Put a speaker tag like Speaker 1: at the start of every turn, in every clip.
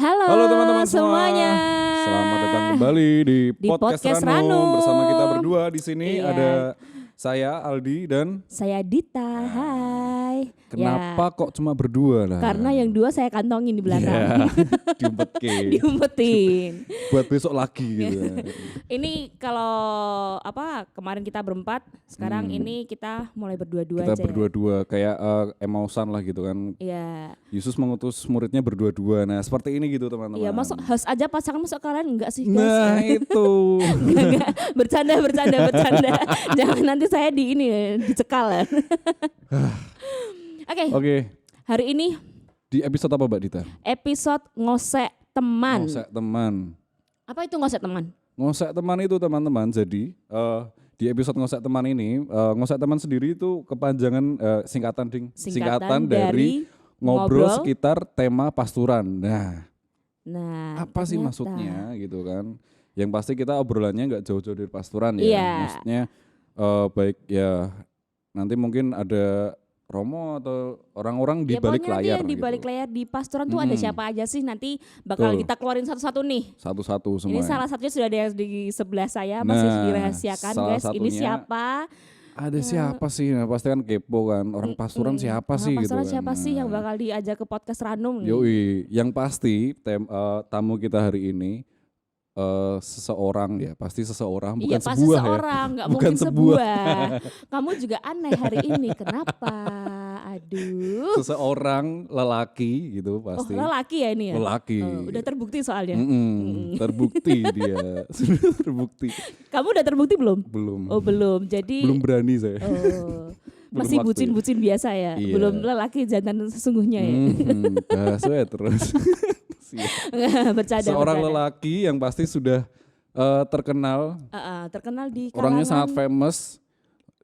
Speaker 1: Halo,
Speaker 2: Halo teman-teman
Speaker 1: semuanya.
Speaker 2: Selamat datang kembali di podcast Ranum. Bersama kita berdua di sini
Speaker 1: Iya.
Speaker 2: ada saya Aldi dan
Speaker 1: Saya Dita, hai.
Speaker 2: kenapa
Speaker 1: Ya,
Speaker 2: kok cuma berdua lah?
Speaker 1: karena yang dua saya kantongin di belakang.
Speaker 2: Iya, diumpetin.
Speaker 1: Diumpetin.
Speaker 2: Buat besok lagi gitu.
Speaker 1: Ini kalau kemarin kita berempat, sekarang ini kita mulai berdua-dua
Speaker 2: Kita
Speaker 1: aja.
Speaker 2: berdua-dua kayak emosan lah gitu kan.
Speaker 1: Iya.
Speaker 2: Yesus mengutus muridnya berdua-dua. Nah seperti ini gitu teman-teman.
Speaker 1: Iya, masuk host aja pasangan, masuk kalian enggak sih, guys?
Speaker 2: Nah itu.
Speaker 1: Enggak. Bercanda. Jangan nanti saya dicekal ya. Oke. Hari ini
Speaker 2: Di episode apa Mbak Dita?
Speaker 1: episode ngosek teman.
Speaker 2: Ngosek teman.
Speaker 1: Apa itu ngosek teman?
Speaker 2: Ngosek teman itu teman-teman, jadi di episode ngosek teman ini, ngosek teman sendiri itu kepanjangan singkatan dari ngobrol sekitar tema pasturan.
Speaker 1: Nah,
Speaker 2: Apa sih
Speaker 1: ternyata.
Speaker 2: maksudnya gitu kan? Yang pasti kita obrolannya nggak jauh-jauh dari pasturan ya.
Speaker 1: Iya.
Speaker 2: Maksudnya baik ya nanti mungkin ada Romo atau orang-orang di
Speaker 1: Ya,
Speaker 2: balik
Speaker 1: pokoknya nanti
Speaker 2: layar
Speaker 1: yang di balik
Speaker 2: gitu.
Speaker 1: layar di pasturan tuh ada siapa aja sih, nanti bakal
Speaker 2: Betul.
Speaker 1: kita keluarin satu-satu nih.
Speaker 2: Satu-satu semua.
Speaker 1: Ini
Speaker 2: ya.
Speaker 1: salah satunya sudah ada yang di sebelah saya, masih
Speaker 2: Nah,
Speaker 1: dirahasiakan
Speaker 2: salah
Speaker 1: guys. Ini
Speaker 2: satunya
Speaker 1: siapa?
Speaker 2: Ada siapa sih? Nah, pasti kan kepo kan. Orang pasturan siapa sih gitu
Speaker 1: Pasturan
Speaker 2: kan.
Speaker 1: siapa sih yang
Speaker 2: Nah.
Speaker 1: bakal diajak ke podcast Ranum nih?
Speaker 2: Yoi, yang pasti tamu kita hari ini seseorang ya, pasti seseorang bukan
Speaker 1: Iya, pasti
Speaker 2: sebuah
Speaker 1: seorang, nggak
Speaker 2: Bukan
Speaker 1: mungkin sebuah. Kamu juga aneh hari ini, kenapa? Aduh.
Speaker 2: seseorang lelaki gitu
Speaker 1: Oh,
Speaker 2: pasti.
Speaker 1: lelaki ya ini ya?
Speaker 2: Lelaki.
Speaker 1: Oh, udah terbukti soalnya.
Speaker 2: Terbukti dia, sudah terbukti.
Speaker 1: Kamu udah terbukti belum?
Speaker 2: Belum.
Speaker 1: Oh, belum. Jadi
Speaker 2: Belum berani saya.
Speaker 1: Oh,
Speaker 2: Belum
Speaker 1: masih
Speaker 2: waktu.
Speaker 1: bucin-bucin biasa ya.
Speaker 2: Iya.
Speaker 1: Belum lelaki jantan sesungguhnya ya.
Speaker 2: Bahas we terus. Siap.
Speaker 1: Bercanda.
Speaker 2: Seorang
Speaker 1: bercanda.
Speaker 2: lelaki yang pasti sudah terkenal,
Speaker 1: Terkenal di
Speaker 2: orangnya
Speaker 1: kalangan
Speaker 2: sangat famous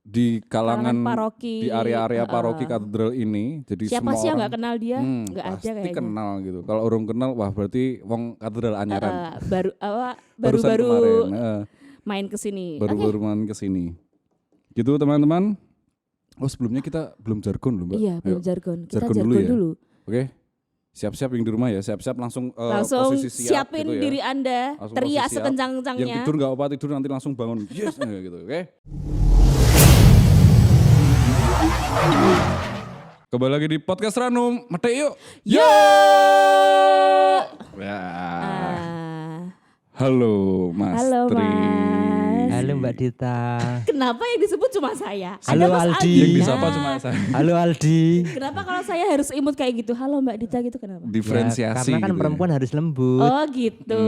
Speaker 2: di kalangan
Speaker 1: paroki.
Speaker 2: di area-area paroki katedral ini. Jadi
Speaker 1: Siapa
Speaker 2: semua
Speaker 1: sih yang
Speaker 2: orang
Speaker 1: nggak kenal dia? Nggak ada
Speaker 2: pasti
Speaker 1: kayaknya.
Speaker 2: kenal gitu. Kalau orang kenal, wah berarti wong katedral anyaran. Barusan
Speaker 1: Baru-baru
Speaker 2: kemarin,
Speaker 1: main ke sini.
Speaker 2: baru-baru main ke sini. Gitu teman-teman. Oh sebelumnya kita belum jargon loh Mbak.
Speaker 1: Iya,
Speaker 2: Ayo,
Speaker 1: belum jargon. Kita
Speaker 2: jargon
Speaker 1: jargon
Speaker 2: dulu ya.
Speaker 1: dulu.
Speaker 2: Oke. Siap-siap yang di rumah ya. Siap-siap langsung,
Speaker 1: Langsung
Speaker 2: posisi siap
Speaker 1: siapin
Speaker 2: gitu ya.
Speaker 1: diri Anda,
Speaker 2: Langsung
Speaker 1: teriak
Speaker 2: posisi siap.
Speaker 1: sekencang-kencangnya.
Speaker 2: Yang tidur nggak apa tidur nanti langsung bangun. Yes gitu. Oke. Kembali lagi di podcast Ranum. Mete yuk.
Speaker 1: Yo!
Speaker 2: Ya.
Speaker 1: Ah,
Speaker 2: Halo Mas
Speaker 1: Halo,
Speaker 2: Tri.
Speaker 1: Mas.
Speaker 3: Halo Mbak Dita.
Speaker 1: kenapa yang disebut cuma saya?
Speaker 3: Halo,
Speaker 1: Ada Mas
Speaker 3: Aldi.
Speaker 2: Yang
Speaker 1: Nah,
Speaker 2: disapa cuma saya.
Speaker 3: Halo Aldi.
Speaker 1: Kenapa kalau saya harus imut kayak gitu? Halo Mbak Dita gitu kenapa?
Speaker 2: Diferensiasi
Speaker 3: Ya, karena kan
Speaker 2: gitu ya.
Speaker 3: perempuan harus lembut.
Speaker 1: Oh gitu.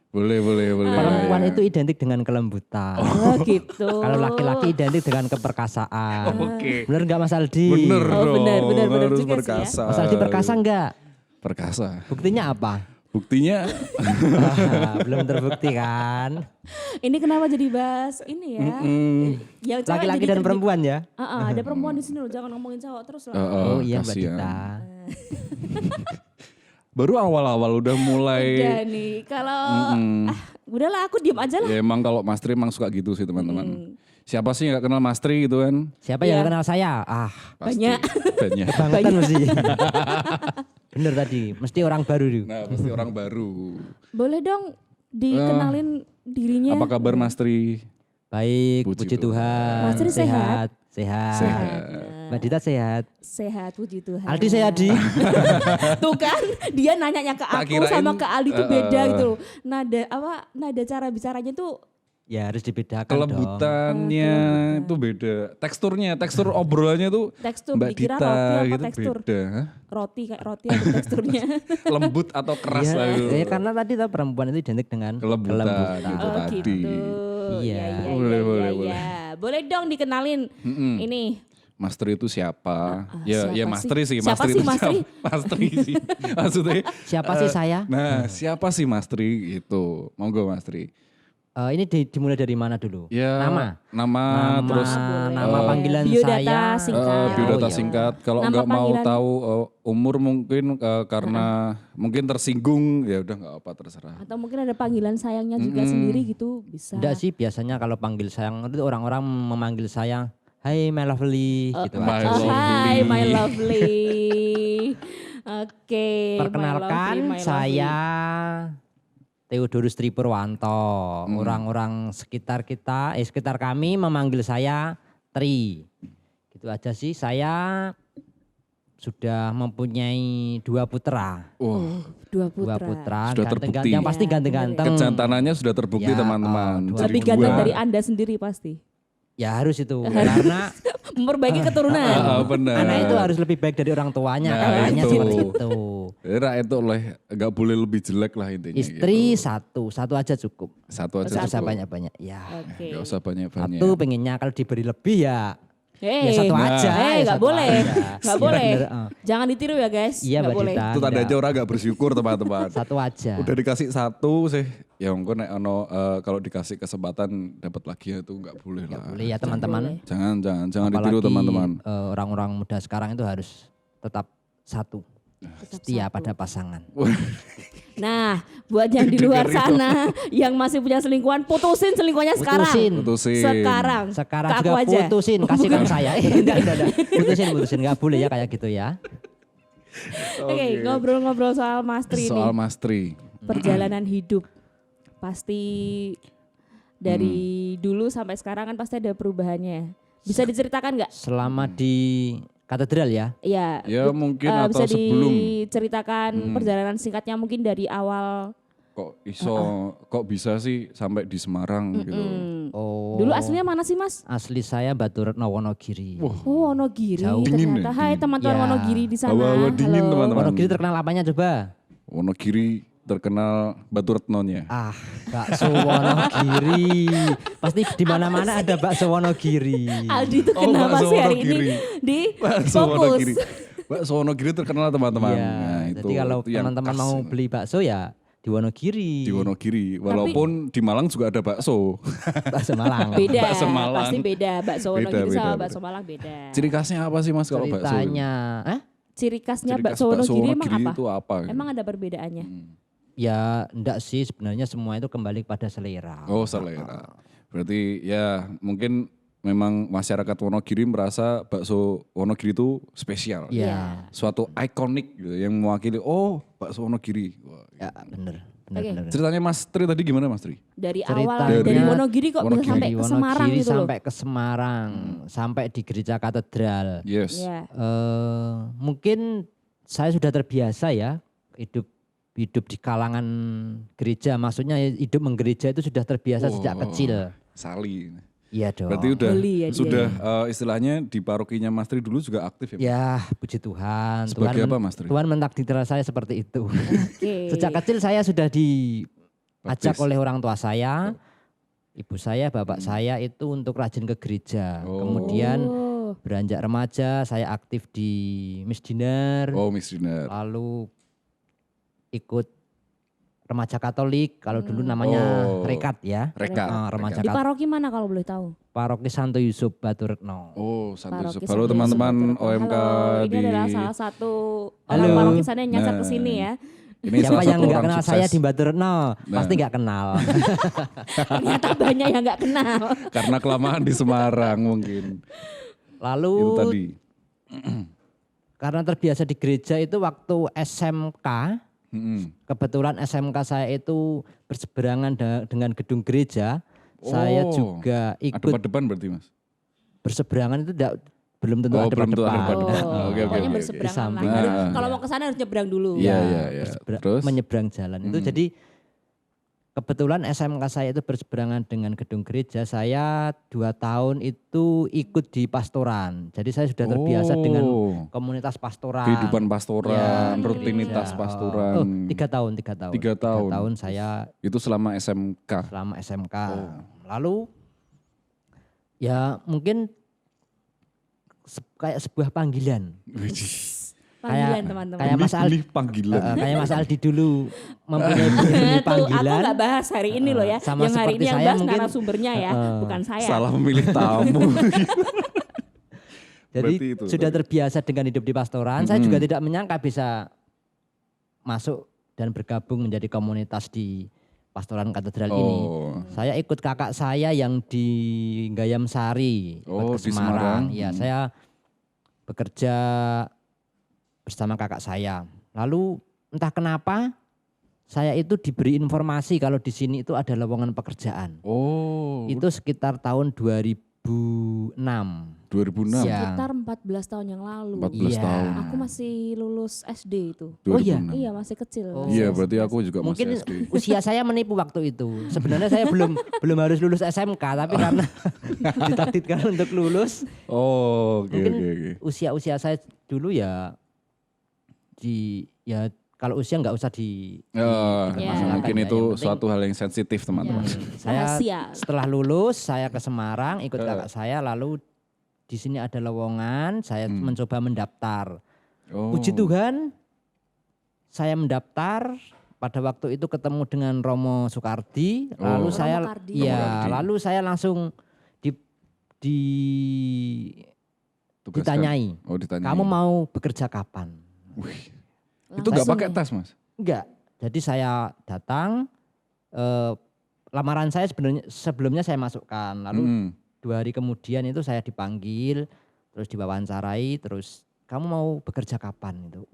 Speaker 2: Boleh.
Speaker 3: Perempuan itu identik dengan kelembutan.
Speaker 1: Oh gitu.
Speaker 3: Kalau laki-laki identik dengan keperkasaan.
Speaker 2: Oke.
Speaker 3: Bener nggak Mas Aldi?
Speaker 2: Bener
Speaker 1: Oh,
Speaker 2: dong.
Speaker 1: bener
Speaker 2: Harus
Speaker 1: juga sih ya.
Speaker 2: perkasa.
Speaker 3: Mas Aldi perkasa nggak?
Speaker 2: Perkasa.
Speaker 3: Buktinya apa?
Speaker 2: Buktinya
Speaker 3: Belum terbukti kan?
Speaker 1: Ini kenapa jadi bahas ini ya? Yang cewek
Speaker 3: Laki-laki
Speaker 1: jadi
Speaker 3: dan perempuan ya?
Speaker 1: ada perempuan di sini loh, jangan ngomongin cowok terus lah.
Speaker 3: Oh iya Mbak
Speaker 2: kasihan.
Speaker 3: Dita.
Speaker 2: Baru awal-awal udah mulai.
Speaker 1: Udah nih, kalau udahlah aku diem aja lah.
Speaker 2: Ya emang kalau Mas Tri emang suka gitu sih teman-teman. Siapa sih yang gak kenal Mas Tri gitu kan?
Speaker 3: Siapa
Speaker 1: Iya.
Speaker 3: yang kenal saya?
Speaker 2: Pasti.
Speaker 1: Banyak.
Speaker 2: Banyak.
Speaker 3: Bangetan mesti. Bener tadi, mesti orang baru tuh.
Speaker 2: Nah pasti orang baru.
Speaker 1: Boleh dong dikenalin dirinya.
Speaker 2: Apa kabar Mas Tri?
Speaker 3: Baik,
Speaker 2: Puji
Speaker 3: puji Tuhan.
Speaker 1: Mas Tri sehat?
Speaker 3: Sehat.
Speaker 2: Sehat.
Speaker 3: Mbak Dita sehat.
Speaker 1: Sehat, puji Tuhan.
Speaker 3: Aldi sehat Di.
Speaker 1: Tuh kan, dia nanyanya ke
Speaker 2: Tak
Speaker 1: aku
Speaker 2: kirain,
Speaker 1: sama ke Aldi tuh beda gitu. Nada cara bicaranya tuh
Speaker 3: Ya harus dibedakan dong.
Speaker 2: Kelembutannya itu beda. Tekstur obrolannya tuh
Speaker 1: tekstur.
Speaker 2: Mbak
Speaker 1: Dikira
Speaker 2: Dita
Speaker 1: roti apa
Speaker 2: gitu
Speaker 1: tekstur?
Speaker 2: beda. Hah?
Speaker 1: Roti kayak roti ada teksturnya.
Speaker 2: Lembut atau keras
Speaker 3: Ya,
Speaker 2: lah gitu.
Speaker 3: ya karena tadi tuh perempuan itu identik dengan
Speaker 2: Kelembutan gitu
Speaker 1: Oh
Speaker 2: tadi.
Speaker 1: gitu.
Speaker 3: Iya.
Speaker 2: Boleh.
Speaker 1: Boleh dong dikenalin. Ini.
Speaker 2: Mas Tri itu siapa?
Speaker 1: siapa
Speaker 2: Ya Mas
Speaker 1: sih?
Speaker 2: Tri sih.
Speaker 1: Siapa sih, Mas Tri?
Speaker 2: Mas Tri sih. Maksudnya.
Speaker 3: Siapa sih saya?
Speaker 2: Nah siapa sih Mas Tri itu? Monggo Mas Tri.
Speaker 3: Ini dimulai dari mana dulu?
Speaker 2: Ya,
Speaker 3: Nama,
Speaker 2: terus
Speaker 3: nama panggilan
Speaker 1: biodata
Speaker 3: saya.
Speaker 1: singkat.
Speaker 2: biodata
Speaker 3: Oh, iya.
Speaker 2: singkat. Kalau
Speaker 1: Nama
Speaker 2: nggak mau
Speaker 1: panggilan.
Speaker 2: tahu umur mungkin karena mungkin tersinggung ya udah nggak apa terserah.
Speaker 1: Atau mungkin ada panggilan sayangnya juga sendiri gitu bisa.
Speaker 3: Enggak sih, biasanya kalau panggil sayang itu orang-orang memanggil saya, "Hai my lovely," gitu
Speaker 2: My
Speaker 3: aja.
Speaker 2: lovely.
Speaker 1: Hai my lovely. Oke,
Speaker 3: Perkenalkan,
Speaker 1: my lovely.
Speaker 3: saya Theodorus Tripurwanto. Orang-orang sekitar sekitar kami memanggil saya Tri. Gitu aja sih. Saya sudah mempunyai 2 putra.
Speaker 2: Wah,
Speaker 1: Dua
Speaker 3: Dua
Speaker 1: putra.
Speaker 3: putra,
Speaker 2: Sudah terbukti.
Speaker 3: yang pasti
Speaker 1: Ya,
Speaker 3: ganteng-ganteng.
Speaker 2: kejantanannya sudah terbukti
Speaker 3: Ya,
Speaker 2: teman-teman.
Speaker 3: oh,
Speaker 2: Jadi
Speaker 1: Lebih
Speaker 3: Jadi
Speaker 1: ganteng
Speaker 2: dua.
Speaker 1: dari Anda sendiri pasti.
Speaker 3: Ya harus itu, karena
Speaker 1: Memperbaiki keturunan.
Speaker 2: Benar.
Speaker 3: anak itu harus lebih baik dari orang tuanya,
Speaker 2: Nah,
Speaker 3: katanya
Speaker 2: itu.
Speaker 3: seperti itu.
Speaker 2: Era itu nggak boleh lebih jelek lah intinya.
Speaker 3: Istri
Speaker 2: gitu.
Speaker 3: satu aja cukup.
Speaker 2: Satu aja
Speaker 3: Nggak usah
Speaker 2: cukup.
Speaker 3: banyak-banyak. Ya,
Speaker 1: Oke.
Speaker 2: Nggak usah banyak-banyak.
Speaker 3: satu pengennya kalau diberi lebih ya
Speaker 1: Hey,
Speaker 3: ya satu
Speaker 2: Nah.
Speaker 3: aja.
Speaker 1: Nggak
Speaker 3: ya satu
Speaker 1: boleh,
Speaker 3: aja.
Speaker 1: nggak
Speaker 3: Iya,
Speaker 1: boleh.
Speaker 3: bener,
Speaker 1: Jangan ditiru ya guys.
Speaker 3: Iya,
Speaker 1: Nggak
Speaker 3: Mbak
Speaker 1: boleh.
Speaker 3: Dita.
Speaker 2: Itu tanda aja
Speaker 3: Enggak.
Speaker 2: orang nggak bersyukur teman-teman.
Speaker 3: Satu aja.
Speaker 2: Udah dikasih satu sih, ya engko nek ono kalau dikasih kesempatan dapat lagi ya itu nggak boleh lah.
Speaker 3: Boleh ya teman-teman.
Speaker 2: Jangan ditiru
Speaker 3: Apalagi,
Speaker 2: teman-teman.
Speaker 3: orang-orang muda sekarang itu harus tetap satu. Setia pada pasangan.
Speaker 1: Nah, buat yang di luar sana yang masih punya selingkuhan, putusin selingkuhannya sekarang.
Speaker 2: Putusin.
Speaker 1: Sekarang.
Speaker 3: Sekarang
Speaker 1: Ke aku
Speaker 3: juga
Speaker 1: aja.
Speaker 3: putusin, kasihkan saya. Enggak. Putusin, nggak boleh ya kayak gitu ya.
Speaker 1: Oke, ngobrol-ngobrol soal Mas Tri
Speaker 2: Soal
Speaker 1: nih.
Speaker 2: Mas Tri.
Speaker 1: Perjalanan hidup. Pasti dari dulu sampai sekarang kan pasti ada perubahannya. Bisa diceritakan nggak?
Speaker 3: Selama di katedral ya.
Speaker 1: Iya.
Speaker 2: Ya mungkin
Speaker 1: bisa
Speaker 2: atau sebelum
Speaker 1: diceritakan perjalanan singkatnya mungkin dari awal.
Speaker 2: kok bisa sih sampai di Semarang gitu.
Speaker 3: Oh.
Speaker 1: Dulu aslinya mana sih Mas?
Speaker 3: Asli saya Batu Retno Wonogiri.
Speaker 1: Oh, Wonogiri
Speaker 3: Jauh.
Speaker 2: Dingin
Speaker 1: ternyata.
Speaker 2: ya,
Speaker 1: Hai
Speaker 2: dingin.
Speaker 1: teman-teman
Speaker 3: Ya.
Speaker 1: Wonogiri di sana.
Speaker 2: Hawa-hawa dingin,
Speaker 1: Halo.
Speaker 2: teman-teman.
Speaker 3: Wonogiri terkenal apanya coba?
Speaker 2: Wonogiri terkenal Batu Retnonya.
Speaker 3: Ah, bakso Wonogiri. Pasti di mana-mana ada bakso Wonogiri.
Speaker 1: Aldi itu
Speaker 2: Oh,
Speaker 1: kenapa
Speaker 2: bakso
Speaker 1: sih hari
Speaker 2: Wonogiri.
Speaker 1: ini di
Speaker 2: Bakso
Speaker 1: fokus?
Speaker 2: Wonogiri. Bakso Wonogiri terkenal teman-teman.
Speaker 3: Iya,
Speaker 2: Nah,
Speaker 3: jadi kalau
Speaker 2: itu yang
Speaker 3: teman-teman
Speaker 2: khas
Speaker 3: mau beli bakso ya di Wonogiri.
Speaker 2: di Wonogiri. Walaupun di Malang juga ada bakso.
Speaker 3: Bakso Malang.
Speaker 1: Beda,
Speaker 2: Bakso Malang.
Speaker 1: pasti beda. Bakso
Speaker 2: Beda,
Speaker 1: Wonogiri sama
Speaker 2: beda.
Speaker 1: bakso Malang beda.
Speaker 2: Ciri khasnya apa sih Mas kalau bakso?
Speaker 3: Ceritanya,
Speaker 1: Ciri khasnya
Speaker 2: Ciri khas
Speaker 1: bakso Wonogiri emang apa?
Speaker 2: itu apa?
Speaker 1: Emang ada perbedaannya?
Speaker 3: ya enggak sih sebenarnya semua itu kembali pada selera.
Speaker 2: Oh, selera. Berarti ya mungkin memang masyarakat Wonogiri merasa bakso Wonogiri itu spesial.
Speaker 3: Ya,
Speaker 2: Suatu ikonik gitu yang mewakili bakso Wonogiri. Wah,
Speaker 3: ya bener.
Speaker 1: Oke.
Speaker 2: ceritanya Mas Tri tadi gimana Mas Tri?
Speaker 1: Dari
Speaker 3: Ceritanya
Speaker 1: awal dari Wonogiri kok bisa
Speaker 2: Wonogiri.
Speaker 1: sampai
Speaker 3: Dari
Speaker 1: ke Semarang
Speaker 3: Wonogiri
Speaker 1: gitu loh.
Speaker 3: sampai ke Semarang, sampai di gereja katedral.
Speaker 2: Yes.
Speaker 1: Iya.
Speaker 3: Mungkin saya sudah terbiasa ya hidup di kalangan gereja, maksudnya hidup menggereja itu sudah terbiasa sejak kecil.
Speaker 2: Sali.
Speaker 3: Iya dong.
Speaker 2: Berarti
Speaker 1: Holy ya dia.
Speaker 2: sudah istilahnya di parokinya Mas Tri dulu juga aktif ya?
Speaker 3: Ya puji Tuhan.
Speaker 2: Sebagai
Speaker 3: Tuhan
Speaker 2: apa, Mas Tri?
Speaker 3: Tuhan mentakdir saya seperti itu.
Speaker 1: Oke.
Speaker 3: Sejak kecil saya sudah diajak
Speaker 2: Baptis.
Speaker 3: oleh orang tua saya, ibu saya, bapak saya itu untuk rajin ke gereja.
Speaker 2: Oh.
Speaker 3: Kemudian
Speaker 1: Oh,
Speaker 3: beranjak remaja saya aktif di Misdiner,
Speaker 2: Oh, Miss Dinar.
Speaker 3: lalu ikut remaja Katolik, kalau dulu namanya
Speaker 2: Oh.
Speaker 3: Rekat ya.
Speaker 2: Reka.
Speaker 3: Remaja
Speaker 1: di
Speaker 3: Katolik.
Speaker 1: paroki mana kalau boleh tahu?
Speaker 3: Paroki Santo Yusuf Batu Retno.
Speaker 2: Oh, Santo
Speaker 1: Paroki
Speaker 2: Yusuf. Halo
Speaker 1: Santo
Speaker 2: teman-teman
Speaker 1: Yusuf Batu Retno.
Speaker 2: OMK
Speaker 1: Halo, ini
Speaker 2: di
Speaker 1: adalah salah satu
Speaker 3: Halo.
Speaker 1: orang paroki sana yang nyasar
Speaker 2: Nah.
Speaker 1: ke sini ya.
Speaker 2: ini
Speaker 3: Siapa
Speaker 2: salah
Speaker 3: yang
Speaker 2: satu
Speaker 3: nggak
Speaker 2: orang
Speaker 3: kenal
Speaker 2: sukses.
Speaker 3: saya di Batu Retno? Pasti nggak kenal.
Speaker 1: Ternyata banyak yang nggak kenal.
Speaker 2: Karena kelamaan di Semarang mungkin.
Speaker 3: Lalu
Speaker 2: Itu tadi.
Speaker 3: karena terbiasa di gereja itu waktu SMK,
Speaker 2: Mm-mm.
Speaker 3: kebetulan SMK saya itu berseberangan dengan gedung gereja. Saya
Speaker 2: Oh,
Speaker 3: juga
Speaker 2: Ada
Speaker 3: ikut
Speaker 2: depan berarti Mas?
Speaker 3: berseberangan itu belum tentu ada
Speaker 2: belum tentu
Speaker 3: depan.
Speaker 2: ada depan.
Speaker 1: Oh,
Speaker 2: Oke, oke,
Speaker 1: pokoknya
Speaker 2: oke,
Speaker 1: berseberangan
Speaker 3: Di
Speaker 1: lah.
Speaker 3: samping.
Speaker 1: Kalau mau ke sana harus nyebrang dulu.
Speaker 2: Iya, iya, iya. Terus?
Speaker 3: Menyeberang jalan itu jadi kebetulan SMK saya itu berseberangan dengan gedung gereja. Saya 2 tahun itu ikut di pastoran. Jadi saya sudah terbiasa dengan komunitas pastoran.
Speaker 2: Kehidupan pastoran,
Speaker 3: Ya,
Speaker 2: rutinitas
Speaker 3: gereja.
Speaker 2: pastoran.
Speaker 3: Oh, 3 tahun.
Speaker 2: 3 tahun.
Speaker 3: 3 tahun saya
Speaker 2: Itu selama SMK.
Speaker 3: selama SMK.
Speaker 2: Oh.
Speaker 3: Lalu ya mungkin kayak sebuah panggilan.
Speaker 1: Panggilan teman-teman.
Speaker 3: Kayak Mas Aldi,
Speaker 2: Benih panggilan.
Speaker 3: kayak Mas Aldi dulu mempunyai benih
Speaker 1: Tuh, aku
Speaker 3: panggilan.
Speaker 1: nggak bahas hari ini loh ya.
Speaker 3: Sama
Speaker 1: Yang hari
Speaker 3: seperti
Speaker 1: ini yang
Speaker 3: saya
Speaker 1: bahas
Speaker 3: mungkin,
Speaker 1: narasumbernya ya, bukan saya.
Speaker 2: Salah memilih tamu.
Speaker 3: Jadi
Speaker 2: Berarti itu
Speaker 3: sudah
Speaker 2: tadi.
Speaker 3: terbiasa dengan hidup di pastoran. Saya juga tidak menyangka bisa masuk dan bergabung menjadi komunitas di pastoran katedral ini.
Speaker 2: Oh.
Speaker 3: Saya ikut kakak saya yang di Gayam Sari,
Speaker 2: Oh,
Speaker 3: ke
Speaker 2: di Semarang.
Speaker 3: Ya, saya bekerja bersama kakak saya. Lalu entah kenapa saya itu diberi informasi kalau di sini itu ada lowongan pekerjaan.
Speaker 2: Oh,
Speaker 3: Itu sekitar tahun 2006.
Speaker 2: 2006.
Speaker 3: Ya.
Speaker 1: Sekitar 14 tahun yang lalu.
Speaker 2: 14
Speaker 3: Iya.
Speaker 2: tahun.
Speaker 1: Aku masih lulus SD itu.
Speaker 3: Oh iya?
Speaker 2: 2006.
Speaker 1: Iya masih kecil.
Speaker 3: Oh.
Speaker 1: masih
Speaker 2: Iya,
Speaker 1: SD.
Speaker 2: berarti aku juga
Speaker 3: Mungkin
Speaker 2: masih SD.
Speaker 3: usia saya menipu waktu itu. Sebenarnya saya belum harus lulus SMK, tapi karena ditakdirkan untuk lulus,
Speaker 2: Oh, oke
Speaker 3: mungkin
Speaker 2: oke oke.
Speaker 3: usia saya dulu ya kalau usia nggak usah dipermasalahkan
Speaker 2: Mungkin
Speaker 3: ya.
Speaker 2: itu
Speaker 3: Yang penting,
Speaker 2: suatu hal yang sensitif teman-teman.
Speaker 3: saya
Speaker 1: Rahasia.
Speaker 3: setelah lulus saya ke Semarang ikut kakak saya, lalu di sini ada lowongan, saya mencoba mendaftar.
Speaker 2: Oh.
Speaker 3: Puji Tuhan, saya mendaftar. Pada waktu itu ketemu dengan Romo Soekardi, lalu
Speaker 2: Oh.
Speaker 3: saya
Speaker 1: Romo Kardi.
Speaker 3: iya,
Speaker 2: Romo Kardi.
Speaker 3: lalu saya langsung
Speaker 2: Tugaskan.
Speaker 3: ditanyai,
Speaker 2: Oh, ditanyai.
Speaker 3: kamu mau bekerja kapan?
Speaker 2: Wih. Itu nggak
Speaker 1: Langsung
Speaker 2: pakai
Speaker 1: ya?
Speaker 2: tes, Mas?
Speaker 3: Enggak. Jadi saya datang, lamaran saya sebelumnya saya masukkan, lalu 2 hari kemudian itu saya dipanggil, terus diwawancarai, terus kamu mau bekerja kapan itu?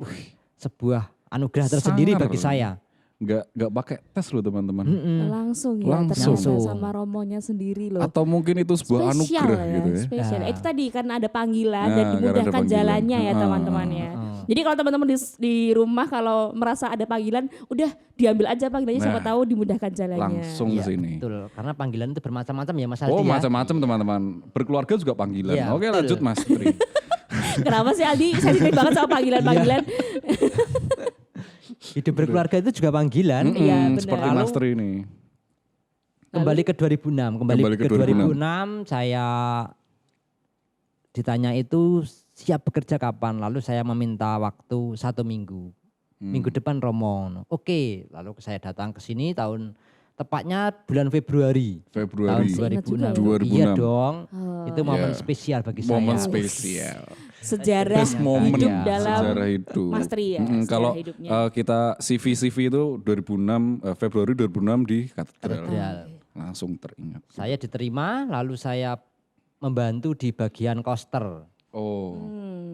Speaker 3: Sebuah anugerah tersendiri
Speaker 2: Sangar.
Speaker 3: bagi saya.
Speaker 2: Nggak pakai tes loh teman-teman.
Speaker 1: Langsung ya,
Speaker 2: Langsung.
Speaker 1: ternyata sama romonya sendiri loh.
Speaker 2: Atau mungkin itu sebuah
Speaker 1: Spesial
Speaker 2: anugerah gitu ya.
Speaker 1: Spesial.
Speaker 3: Nah.
Speaker 1: Itu tadi karena ada panggilan
Speaker 2: Nah,
Speaker 1: dan
Speaker 2: karena ada
Speaker 1: dimudahkan
Speaker 2: panggilan.
Speaker 1: jalannya ya
Speaker 2: Ah.
Speaker 1: teman-teman ya. Jadi kalau teman-teman di rumah kalau merasa ada panggilan, udah diambil aja panggilannya, siapa
Speaker 2: Nah,
Speaker 1: tahu dimudahkan jalannya.
Speaker 2: Langsung ke
Speaker 3: Iya,
Speaker 2: sini.
Speaker 3: betul. Karena panggilan itu bermacam-macam ya Mas Aldi
Speaker 2: Oh,
Speaker 3: ya.
Speaker 2: macam-macam teman-teman. Berkeluarga juga panggilan.
Speaker 3: Iya,
Speaker 2: Oke,
Speaker 3: betul.
Speaker 2: lanjut Mas Tri.
Speaker 1: Kenapa sih Aldi sensitif banget sama panggilan-panggilan?
Speaker 3: Hidup berkeluarga itu juga panggilan.
Speaker 1: Iya, benar.
Speaker 2: Seperti
Speaker 3: Lalu-
Speaker 2: Mas Tri ini.
Speaker 3: Kembali ke 2006. Kembali ke
Speaker 2: 2006.
Speaker 3: 2006 saya ditanya itu siap bekerja kapan. Lalu saya meminta waktu 1 minggu. Minggu depan Romo. Oke, lalu saya datang ke sini tepatnya bulan Februari.
Speaker 2: Februari.
Speaker 3: Tahun
Speaker 1: Ingat juga
Speaker 3: 2006.
Speaker 2: ya?
Speaker 3: Iya dong. Itu momen
Speaker 2: Iya.
Speaker 3: spesial bagi
Speaker 2: Momen
Speaker 3: saya.
Speaker 2: spesial.
Speaker 1: Sejarah
Speaker 2: Best moment
Speaker 1: hidup
Speaker 3: Iya.
Speaker 1: dalam
Speaker 2: sejarah hidup.
Speaker 1: Mas Tri ya,
Speaker 2: Mm-mm,
Speaker 1: sejarah
Speaker 2: kalau
Speaker 1: hidupnya.
Speaker 2: kita CV itu 2006 Februari 2006 di katedral.
Speaker 3: Katedral.
Speaker 2: Langsung teringat.
Speaker 3: Saya diterima, lalu saya membantu di bagian koster.
Speaker 2: Oh.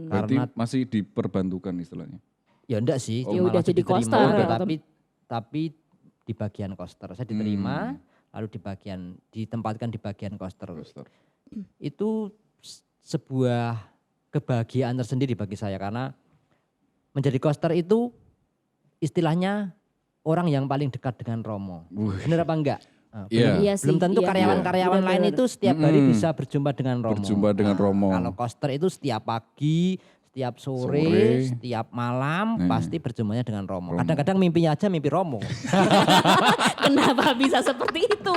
Speaker 2: Berarti
Speaker 3: Karena-
Speaker 2: masih diperbantukan istilahnya.
Speaker 3: Ya enggak sih,
Speaker 1: Ya
Speaker 3: malah
Speaker 1: udah jadi
Speaker 3: diterima,
Speaker 1: koster.
Speaker 3: tapi di bagian koster. Saya diterima, lalu ditempatkan di bagian koster.
Speaker 2: Koster.
Speaker 3: Itu sebuah kebahagiaan tersendiri bagi saya karena menjadi koster itu istilahnya orang yang paling dekat dengan Romo.
Speaker 2: Wih.
Speaker 3: Benar apa enggak? Nah,
Speaker 2: Iya.
Speaker 1: Iya
Speaker 3: belum
Speaker 1: sih,
Speaker 3: tentu
Speaker 1: iya.
Speaker 3: karyawan-karyawan lain
Speaker 1: Benar-benar.
Speaker 3: itu setiap hari bisa berjumpa dengan Romo.
Speaker 2: Berjumpa dengan Romo.
Speaker 3: Kalau koster itu setiap pagi, setiap sore,
Speaker 2: Sore.
Speaker 3: setiap malam pasti berjumpanya dengan Romo.
Speaker 2: Romo.
Speaker 3: Kadang-kadang mimpinya aja mimpi Romo.
Speaker 1: Kenapa bisa seperti itu?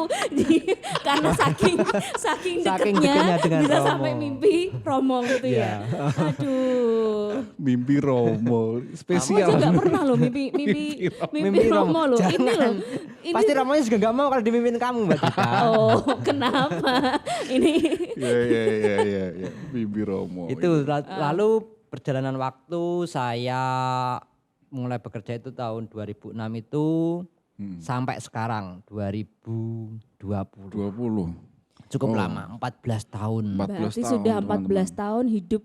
Speaker 1: Karena saking
Speaker 3: Saking
Speaker 1: dekatnya
Speaker 3: dekatnya dengan
Speaker 1: bisa
Speaker 3: Romo.
Speaker 1: sampai mimpi Romo gitu ya. Aduh.
Speaker 2: Mimpi Romo.
Speaker 1: Aku
Speaker 2: Spesial.
Speaker 1: aja gak pernah loh mimpi Romo loh. Ini loh. Ini
Speaker 3: Pasti Romonya juga gak mau kalau dimimpin kamu Mbak Tika.
Speaker 1: Oh, kenapa? Ini
Speaker 2: Ya. Mimpi Romo.
Speaker 3: Itu lalu perjalanan waktu saya mulai bekerja itu tahun 2006 itu sampai sekarang 2020.
Speaker 2: 20.
Speaker 3: Cukup lama, 14 tahun.
Speaker 2: 14
Speaker 1: berarti
Speaker 2: tahun,
Speaker 1: sudah 14
Speaker 2: teman-teman.
Speaker 1: tahun hidup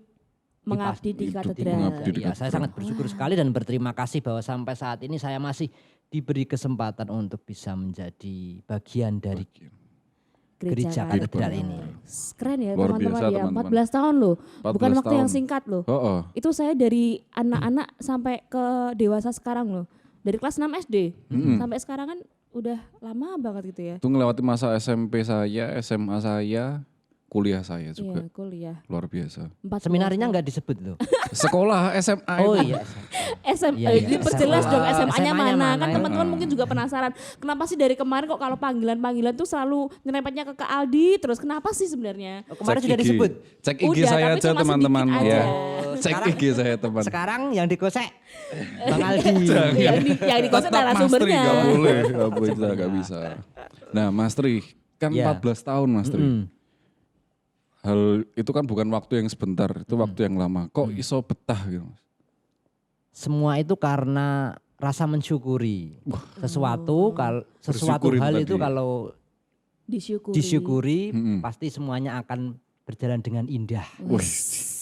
Speaker 1: mengabdi di
Speaker 2: hidup
Speaker 1: katedral.
Speaker 2: mengabdi di
Speaker 3: Ya, saya
Speaker 2: katedral.
Speaker 3: sangat bersyukur sekali dan berterima kasih bahwa sampai saat ini saya masih diberi kesempatan untuk bisa menjadi bagian dari gereja katedral ini.
Speaker 1: Keren ya
Speaker 2: Luar
Speaker 1: teman-teman
Speaker 2: biasa,
Speaker 1: ya,
Speaker 2: teman-teman.
Speaker 1: 14 tahun loh.
Speaker 2: 14
Speaker 1: Bukan waktu yang
Speaker 2: tahun.
Speaker 1: singkat loh.
Speaker 2: Oh.
Speaker 1: Itu saya dari anak-anak sampai ke dewasa sekarang loh. Dari kelas 6 SD sampai sekarang kan udah lama banget gitu ya.
Speaker 2: Itu ngelewati masa SMP saya, SMA saya, kuliah saya juga.
Speaker 1: Iya, kuliah.
Speaker 2: Luar biasa.
Speaker 1: 14
Speaker 3: Seminarnya
Speaker 1: tahun.
Speaker 3: enggak disebut tuh.
Speaker 2: Sekolah SMA
Speaker 3: Oh
Speaker 2: itu.
Speaker 3: iya.
Speaker 1: SMA,
Speaker 3: Iya, iya.
Speaker 1: diperjelas dong SMA-nya
Speaker 3: SMA-nya
Speaker 1: mana.
Speaker 3: mana
Speaker 1: Kan
Speaker 3: ya?
Speaker 1: teman-teman mungkin juga penasaran. Kenapa sih dari kemarin kok kalau panggilan-panggilan tuh selalu nyerempetnya ke Aldi terus. Kenapa sih sebenarnya?
Speaker 3: Oh, kemarin
Speaker 2: Cek
Speaker 3: sudah
Speaker 2: IG.
Speaker 3: disebut.
Speaker 2: Cek IG
Speaker 1: Udah,
Speaker 2: saya
Speaker 1: tapi
Speaker 2: aja
Speaker 1: cuma
Speaker 2: teman-teman
Speaker 1: sedikit
Speaker 2: ya.
Speaker 1: aja.
Speaker 2: Cek
Speaker 3: Sekarang-
Speaker 2: IG saya teman.
Speaker 3: Sekarang yang dikosek Bang Aldi.
Speaker 1: yang di konsep
Speaker 2: Tetap Mas Tri
Speaker 1: narasumbernya.
Speaker 2: gak boleh, gak bisa. Nah Mas Tri, kan
Speaker 3: Ya.
Speaker 2: 14 tahun Mas Tri. Hal itu kan bukan waktu yang sebentar, itu waktu yang lama. Kok iso betah gitu Mas?
Speaker 3: Semua itu karena rasa mensyukuri. Sesuatu
Speaker 2: Bersyukur itu
Speaker 3: hal
Speaker 2: tadi.
Speaker 3: itu kalau disyukuri pasti semuanya akan berjalan dengan indah.
Speaker 2: Wih,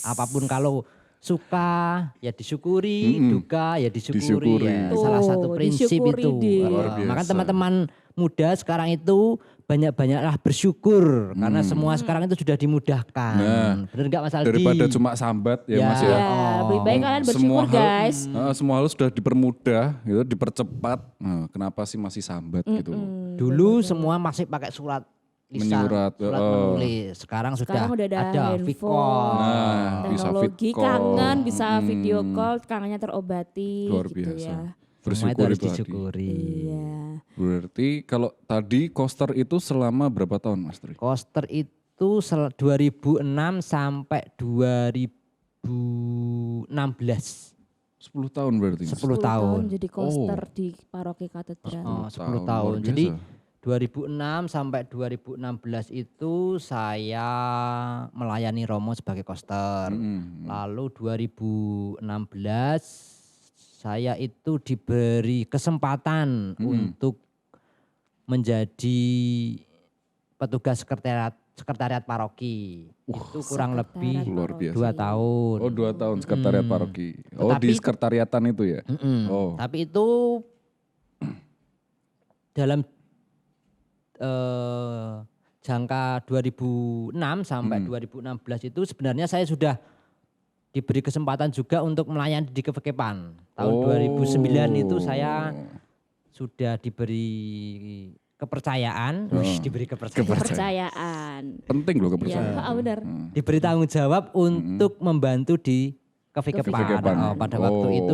Speaker 3: Apapun kalau suka ya disyukuri, duka ya disyukuri. Ya.
Speaker 1: Tuh,
Speaker 3: Salah satu prinsip
Speaker 1: disyukuri
Speaker 3: itu.
Speaker 1: dia.
Speaker 2: Luar biasa.
Speaker 3: Maka teman-teman muda sekarang itu banyak-banyaklah bersyukur karena semua sekarang itu sudah dimudahkan.
Speaker 2: Nah,
Speaker 3: Benar nggak Mas Aldi?
Speaker 2: Daripada cuma sambat ya,
Speaker 3: Ya.
Speaker 2: Mas ya.
Speaker 1: Ya, lebih baik kalian bersyukur guys.
Speaker 2: Semua hal sudah dipermudah, gitu, dipercepat. Nah, kenapa sih masih sambat gitu?
Speaker 3: Dulu semua masih pakai surat lisan,
Speaker 2: Menyurat,
Speaker 3: menulis. Sekarang
Speaker 1: Sekarang udah ada
Speaker 3: ada
Speaker 1: handphone,
Speaker 3: Vicon.
Speaker 2: Nah, bisa
Speaker 1: teknologi,
Speaker 2: video call.
Speaker 1: kangen bisa video call, kangennya terobati
Speaker 2: Luar
Speaker 1: gitu
Speaker 2: biasa.
Speaker 1: ya.
Speaker 3: Semua itu
Speaker 2: Bersyukur
Speaker 3: harus
Speaker 2: itu tadi.
Speaker 3: disyukuri.
Speaker 1: Iya.
Speaker 2: Berarti kalau tadi Koster itu selama berapa tahun, Mas Tri?
Speaker 3: Koster itu 2006 sampai 2016.
Speaker 2: 10 tahun berarti. Mas?
Speaker 3: 10 tahun.
Speaker 1: jadi koster di paroki katedral.
Speaker 3: Oh, 10
Speaker 2: tahun,
Speaker 3: tahun.
Speaker 2: luar
Speaker 3: Jadi
Speaker 2: biasa.
Speaker 3: 2006 sampai 2016 itu saya melayani Romo sebagai koster. Lalu 2016 saya itu diberi kesempatan untuk menjadi petugas sekretariat paroki. Itu kurang lebih
Speaker 2: Luar biasa.
Speaker 3: 2 tahun.
Speaker 2: Oh 2 tahun sekretariat paroki. Oh di
Speaker 3: Tetapi-
Speaker 2: sekretariatan itu ya? Oh.
Speaker 3: Tapi itu dalam jangka 2006 sampai 2016 itu sebenarnya saya sudah diberi kesempatan juga untuk melayani di Kevekepan. Tahun 2009 itu saya sudah diberi kepercayaan, diberi kepercayaan,
Speaker 1: Kepercayaan.
Speaker 2: Penting loh
Speaker 1: Ya,
Speaker 2: kepercayaan.
Speaker 1: benar.
Speaker 3: diberi tanggung jawab untuk membantu di Kevekepan.
Speaker 2: Kevekepan.
Speaker 3: Pada waktu
Speaker 2: Oh.
Speaker 3: itu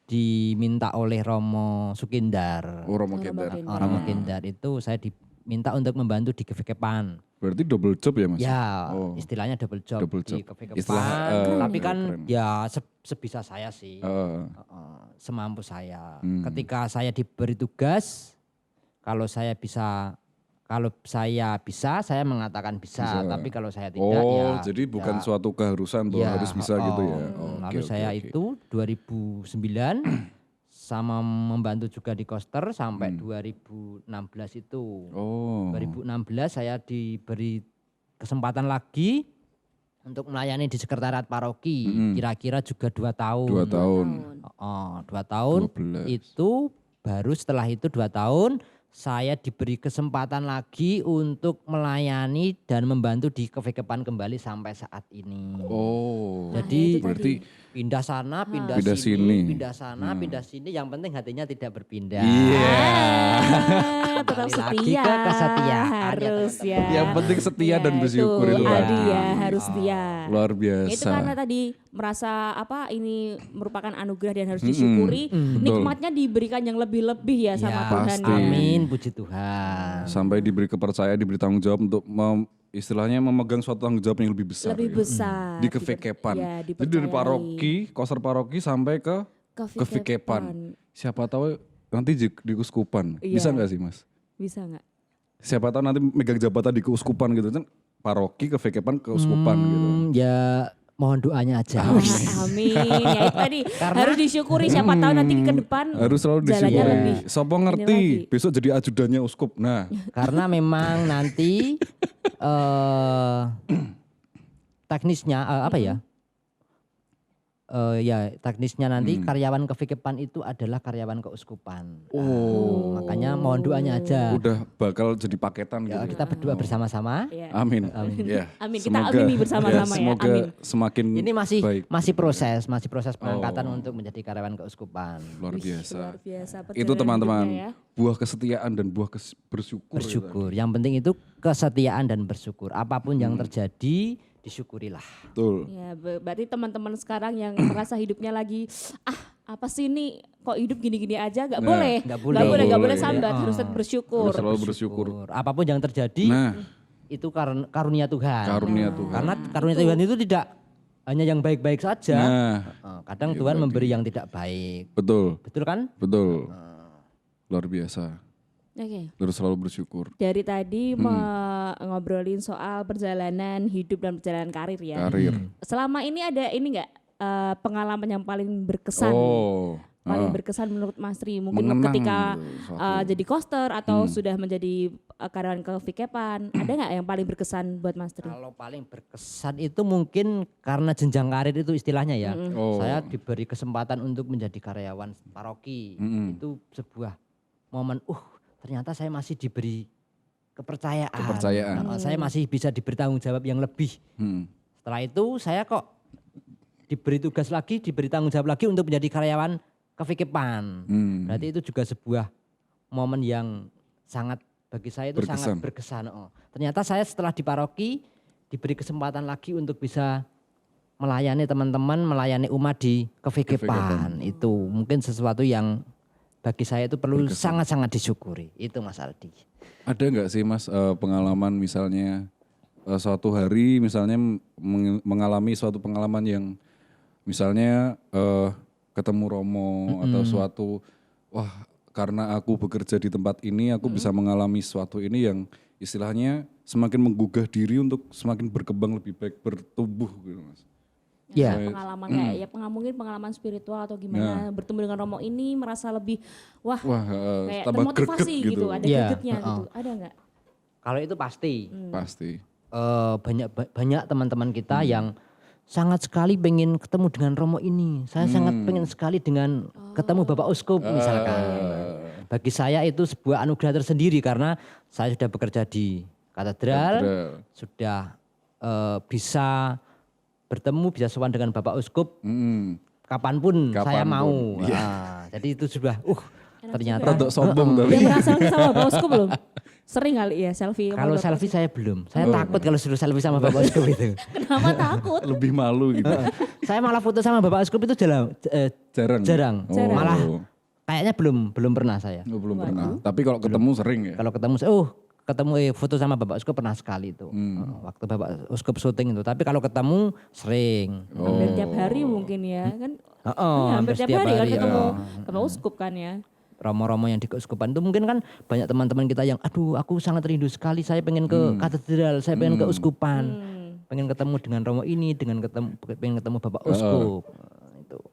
Speaker 3: diminta oleh Romo Sukindar.
Speaker 2: Oh Romo Kender.
Speaker 3: Romo Kendar itu saya diminta untuk membantu di Kevekepan.
Speaker 2: Berarti double job ya Mas?
Speaker 3: Ya,
Speaker 2: Oh.
Speaker 3: istilahnya double job,
Speaker 2: Double
Speaker 3: di
Speaker 2: job.
Speaker 3: Kevekepan.
Speaker 2: Istilah,
Speaker 3: Tapi kan
Speaker 2: keren.
Speaker 3: ya sebisa saya sih,
Speaker 2: Eh,
Speaker 3: semampu saya. Ketika saya diberi tugas, kalau saya bisa, saya mengatakan bisa. Tapi kalau saya tidak,
Speaker 2: oh
Speaker 3: ya.
Speaker 2: jadi bukan
Speaker 3: ya,
Speaker 2: suatu keharusan bahwa
Speaker 3: ya,
Speaker 2: harus bisa gitu ya?
Speaker 3: Lalu saya itu 2009 sama membantu juga di Koster sampai 2016 itu.
Speaker 2: Oh.
Speaker 3: 2016 saya diberi kesempatan lagi untuk melayani di sekretariat paroki. Kira-kira juga 2 tahun.
Speaker 2: 2 tahun.
Speaker 3: 2 tahun
Speaker 2: 12.
Speaker 3: itu baru setelah itu 2 tahun saya diberi kesempatan lagi untuk melayani dan membantu di Kevekepan kembali sampai saat ini.
Speaker 2: Oh.
Speaker 3: Jadi
Speaker 2: berarti
Speaker 3: pindah sana, pindah
Speaker 2: Pindah
Speaker 3: sini,
Speaker 2: sini.
Speaker 3: pindah sana, pindah sini. Yang penting hatinya tidak berpindah.
Speaker 2: iya.
Speaker 1: Tetap
Speaker 3: Kembali lagi
Speaker 1: setia.
Speaker 3: ke kesetiaan ya,
Speaker 1: Harus ya.
Speaker 2: Yang penting setia dan bersyukur itu
Speaker 1: Adi
Speaker 2: tadi.
Speaker 1: ya, harus setia.
Speaker 2: Luar biasa.
Speaker 1: Itu karena tadi merasa ini merupakan anugerah dan harus disyukuri. Nikmatnya diberikan yang lebih-lebih ya sama
Speaker 3: Ya,
Speaker 1: Tuhan.
Speaker 2: pasti.
Speaker 1: ya.
Speaker 3: Amin, puji Tuhan.
Speaker 2: Sampai diberi kepercayaan, diberi tanggung jawab untuk istilahnya memegang suatu tanggung jawab yang lebih besar.
Speaker 1: Lebih
Speaker 2: ya.
Speaker 1: besar.
Speaker 2: Di Kevekepan.
Speaker 1: Ya,
Speaker 2: Jadi dari
Speaker 1: dipercayai.
Speaker 2: paroki, koster paroki sampai ke Kevekepan. Siapa tahu nanti di keuskupan.
Speaker 1: Iya.
Speaker 2: Bisa nggak sih Mas?
Speaker 1: Bisa nggak?
Speaker 2: Siapa tahu nanti megang jabatan di keuskupan gitu kan. Paroki, Kevekepan, keuskupan gitu.
Speaker 3: Ya mohon doanya aja.
Speaker 1: Amin. Ya itu tadi harus disyukuri, siapa tahu nanti ke depan
Speaker 2: Harus selalu
Speaker 1: jalannya
Speaker 2: disyukuri.
Speaker 1: lebih.
Speaker 2: Sopo
Speaker 1: ini
Speaker 2: ngerti
Speaker 1: lagi.
Speaker 2: besok jadi ajudannya uskup. Nah,
Speaker 3: Karena memang nanti teknisnya apa ya? Ya teknisnya nanti karyawan Kevekepan itu adalah karyawan keuskupan.
Speaker 2: Oh.
Speaker 3: Makanya mohon doanya aja.
Speaker 2: udah bakal jadi paketan
Speaker 3: Ya,
Speaker 2: gitu.
Speaker 3: kita berdoa bersama-sama.
Speaker 1: Ya.
Speaker 2: Amin. Ya,
Speaker 1: Amin. Kita amini bersama-sama ya.
Speaker 2: Semoga
Speaker 1: Amin.
Speaker 2: semakin
Speaker 3: Ini
Speaker 2: baik.
Speaker 3: masih proses pengangkatan untuk menjadi karyawan keuskupan.
Speaker 2: Luar
Speaker 1: Wih,
Speaker 2: biasa.
Speaker 1: luar biasa.
Speaker 2: Itu
Speaker 1: Perjalanan
Speaker 2: teman-teman,
Speaker 1: hidupnya ya.
Speaker 2: buah kesetiaan dan buah bersyukur.
Speaker 3: Bersyukur. Yang penting itu kesetiaan dan bersyukur. Apapun yang terjadi, disyukurilah.
Speaker 2: Betul.
Speaker 1: Ya, berarti teman-teman sekarang yang merasa hidupnya lagi apa sih ini kok hidup gini-gini aja nggak
Speaker 2: Nah,
Speaker 1: boleh,
Speaker 3: nggak
Speaker 1: nggak
Speaker 3: boleh.
Speaker 1: boleh
Speaker 2: boleh.
Speaker 1: sambat, harus tetap bersyukur.
Speaker 2: Harus selalu bersyukur.
Speaker 3: Apapun yang terjadi,
Speaker 2: Nah,
Speaker 3: itu karunia Tuhan.
Speaker 2: karunia Tuhan.
Speaker 3: Karena karunia Tuhan itu tidak hanya yang baik-baik saja.
Speaker 2: Nah,
Speaker 3: Kadang Tuhan memberi yang tidak baik.
Speaker 2: betul,
Speaker 3: Betul kan?
Speaker 2: betul. Luar biasa.
Speaker 1: Oke.
Speaker 2: Terus selalu bersyukur.
Speaker 1: Dari tadi ngobrolin soal perjalanan hidup dan perjalanan karir ya.
Speaker 2: Karir.
Speaker 1: Selama ini ada ini nggak pengalaman yang paling berkesan
Speaker 2: Oh,
Speaker 1: paling berkesan menurut Mas Tri? Mungkin
Speaker 2: Mengenang
Speaker 1: ketika
Speaker 2: gitu, suatu.
Speaker 1: jadi coaster atau sudah menjadi karyawan ke Vikepan, ada nggak yang paling berkesan buat Mas Tri?
Speaker 3: Kalau paling berkesan itu mungkin karena jenjang karir itu istilahnya ya.
Speaker 2: Oh.
Speaker 3: Saya diberi kesempatan untuk menjadi karyawan paroki. Itu sebuah momen, ternyata saya masih diberi kepercayaan. Saya masih bisa diberi tanggung jawab yang lebih. Setelah itu saya kok diberi tugas lagi, diberi tanggung jawab lagi untuk menjadi karyawan ke Vikepan. Berarti itu juga sebuah momen yang sangat bagi saya itu sangat berkesan. Ternyata saya setelah di paroki diberi kesempatan lagi untuk bisa melayani teman-teman, melayani umat di Vikepan. Itu mungkin sesuatu yang bagi saya itu perlu sangat-sangat disyukuri. Itu Mas Aldi.
Speaker 2: Ada nggak sih Mas pengalaman misalnya suatu hari misalnya mengalami suatu pengalaman yang misalnya ketemu Romo atau suatu karena aku bekerja di tempat ini aku bisa mengalami suatu ini yang istilahnya semakin menggugah diri untuk semakin berkembang lebih baik, bertumbuh gitu Mas.
Speaker 3: Ya.
Speaker 1: Pengalaman kayak ya mungkin pengalaman spiritual atau gimana bertemu dengan Romo ini merasa lebih kayak
Speaker 2: tambah
Speaker 1: termotivasi
Speaker 2: greget
Speaker 1: gitu, ada gregetnya gitu. Ada nggak?
Speaker 3: Kalau itu pasti.
Speaker 2: Pasti.
Speaker 3: Banyak teman-teman kita yang sangat sekali pengen ketemu dengan Romo ini. Saya sangat pengen sekali dengan ketemu Bapak Uskup misalkan. Bagi saya itu sebuah anugerah tersendiri karena saya sudah bekerja di katedral. Sudah bisa bertemu, bisa sowan dengan Bapak Uskup kapanpun saya mau. Jadi itu sudah ternyata.
Speaker 2: Rodok sombong tapi.
Speaker 1: Dia merasa sama Bapak Uskup belum? Sering kali ya selfie.
Speaker 3: Kalau selfie saya belum. Saya takut kalau suruh selfie sama Bapak Uskup itu.
Speaker 1: Kenapa takut?
Speaker 2: Lebih malu gitu.
Speaker 3: Saya malah foto sama Bapak Uskup itu jarang. Malah kayaknya belum pernah saya.
Speaker 2: Belum pernah. Tapi kalau ketemu sering ya.
Speaker 3: Kalau ketemu foto sama Bapak Uskup pernah sekali itu. Waktu Bapak Uskup syuting itu. Tapi kalau ketemu sering.
Speaker 1: Hampir tiap hari mungkin ya kan. Hampir tiap hari kan ketemu Bapak Uskup kan ya.
Speaker 3: Romo-romo yang di keuskupan itu mungkin kan banyak teman-teman kita yang aku sangat rindu sekali, saya pengen ke katedral, saya pengen ke uskupan, pengen ketemu dengan Romo ini, pengen ketemu Bapak Uskup.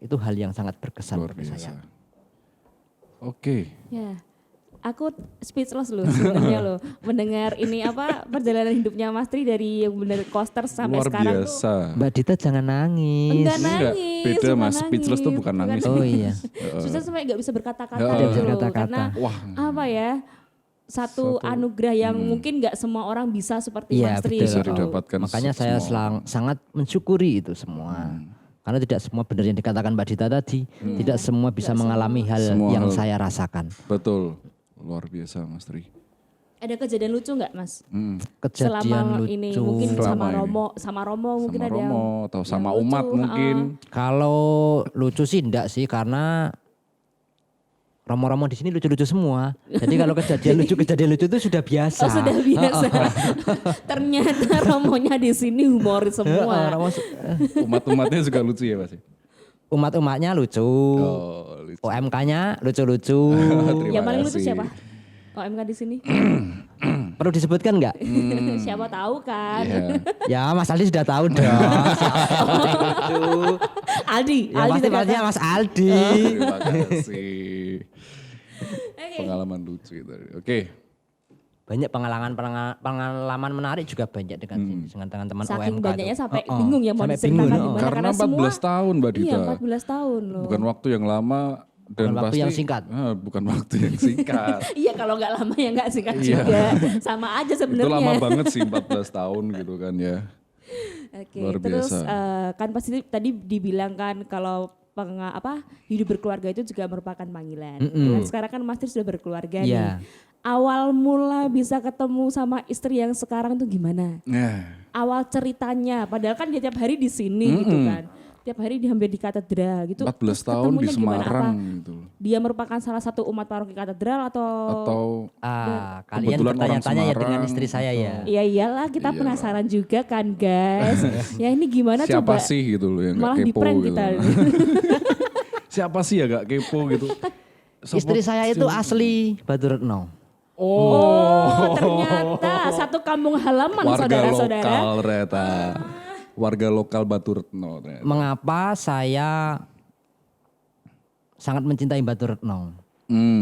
Speaker 3: Itu hal yang sangat berkesan bagi saya.
Speaker 2: Oke.
Speaker 1: Ya. Aku speechless loh sebenarnya loh mendengar ini perjalanan hidupnya Mas Tri dari yang benar coaster sampai
Speaker 2: Luar
Speaker 1: sekarang
Speaker 2: biasa.
Speaker 1: tuh.
Speaker 3: Mbak Dita jangan nangis.
Speaker 1: Enggak nangis.
Speaker 2: Beda
Speaker 1: bukan
Speaker 2: Mas, speechless tuh bukan nangis.
Speaker 3: Oh iya.
Speaker 1: Susah sampai nggak bisa berkata-kata gitu loh. Karena satu anugerah yang mungkin nggak semua orang bisa seperti Mas Tri.
Speaker 2: Bisa didapatkan.
Speaker 3: Makanya saya sangat mensyukuri itu semua. Karena tidak semua benar yang dikatakan Mbak Dita tadi. Tidak semua bisa mengalami hal yang saya rasakan.
Speaker 2: Betul. Luar biasa Mas Tri.
Speaker 1: Ada kejadian lucu nggak Mas?
Speaker 3: Kejadian
Speaker 1: selama
Speaker 3: lucu.
Speaker 1: ini mungkin sama Romo mungkin ada yang
Speaker 2: atau sama umat
Speaker 1: lucu,
Speaker 2: mungkin.
Speaker 3: Kalau lucu sih enggak sih karena Romo-romo di sini lucu-lucu semua. Jadi kalau kejadian lucu itu sudah biasa.
Speaker 1: Oh sudah biasa. Ternyata Romonya di sini humoris semua.
Speaker 2: Umat-umatnya juga lucu ya Mas?
Speaker 3: Umat-umatnya lucu.
Speaker 2: Lucu.
Speaker 3: OMK-nya lucu-lucu.
Speaker 1: Yang paling lucu siapa? OMK di sini?
Speaker 3: Perlu disebutkan enggak?
Speaker 1: Siapa tahu kan?
Speaker 3: Ya Mas Aldi sudah tahu dong.
Speaker 1: Aldi.
Speaker 3: Ya pasti Mas Aldi.
Speaker 2: Terima kasih. Pengalaman lucu itu. Oke.
Speaker 3: Banyak pengalaman menarik juga banyak dengan teman-teman
Speaker 1: saking
Speaker 3: OMK.
Speaker 1: Banyaknya sampai bingung ya mau diceritakan gimana.
Speaker 2: Karena 14 tahun Mbak Dita.
Speaker 1: Iya 14 tahun loh.
Speaker 2: Bukan waktu yang lama. Dan
Speaker 3: bukan waktu yang singkat.
Speaker 2: Bukan waktu yang singkat.
Speaker 1: Iya kalau nggak lama ya nggak singkat juga. Sama aja sebenarnya.
Speaker 2: Itu lama banget sih 14 tahun gitu kan ya.
Speaker 1: Oke, terus kan pasti tadi dibilang kan kalau hidup berkeluarga itu juga merupakan panggilan. Dan sekarang kan Mas Tri sudah berkeluarga nih. Awal mula bisa ketemu sama istri yang sekarang tuh gimana? Awal ceritanya, padahal kan dia tiap hari di sini gitu kan. Tiap hari hampir di katedral gitu.
Speaker 2: 14 tahun di Semarang gitu.
Speaker 1: Dia merupakan salah satu umat paroki katedral atau
Speaker 3: kalian bertanya-tanya ya dengan istri saya ya.
Speaker 1: Iya iyalah kita penasaran juga kan guys. Ya ini gimana
Speaker 2: siapa
Speaker 1: coba.
Speaker 2: Sih gitu loh yang
Speaker 1: malah
Speaker 2: gak kepo
Speaker 1: di-prank
Speaker 2: gitu.
Speaker 1: kita.
Speaker 2: Siapa sih ya gak kepo gitu.
Speaker 3: Istri saya itu asli Batu Retno.
Speaker 1: Oh ternyata satu kampung halaman saudara-saudara.
Speaker 2: Warga lokal ternyata. Warga lokal Batu Retno ternyata.
Speaker 3: Mengapa saya sangat mencintai Batu Retno.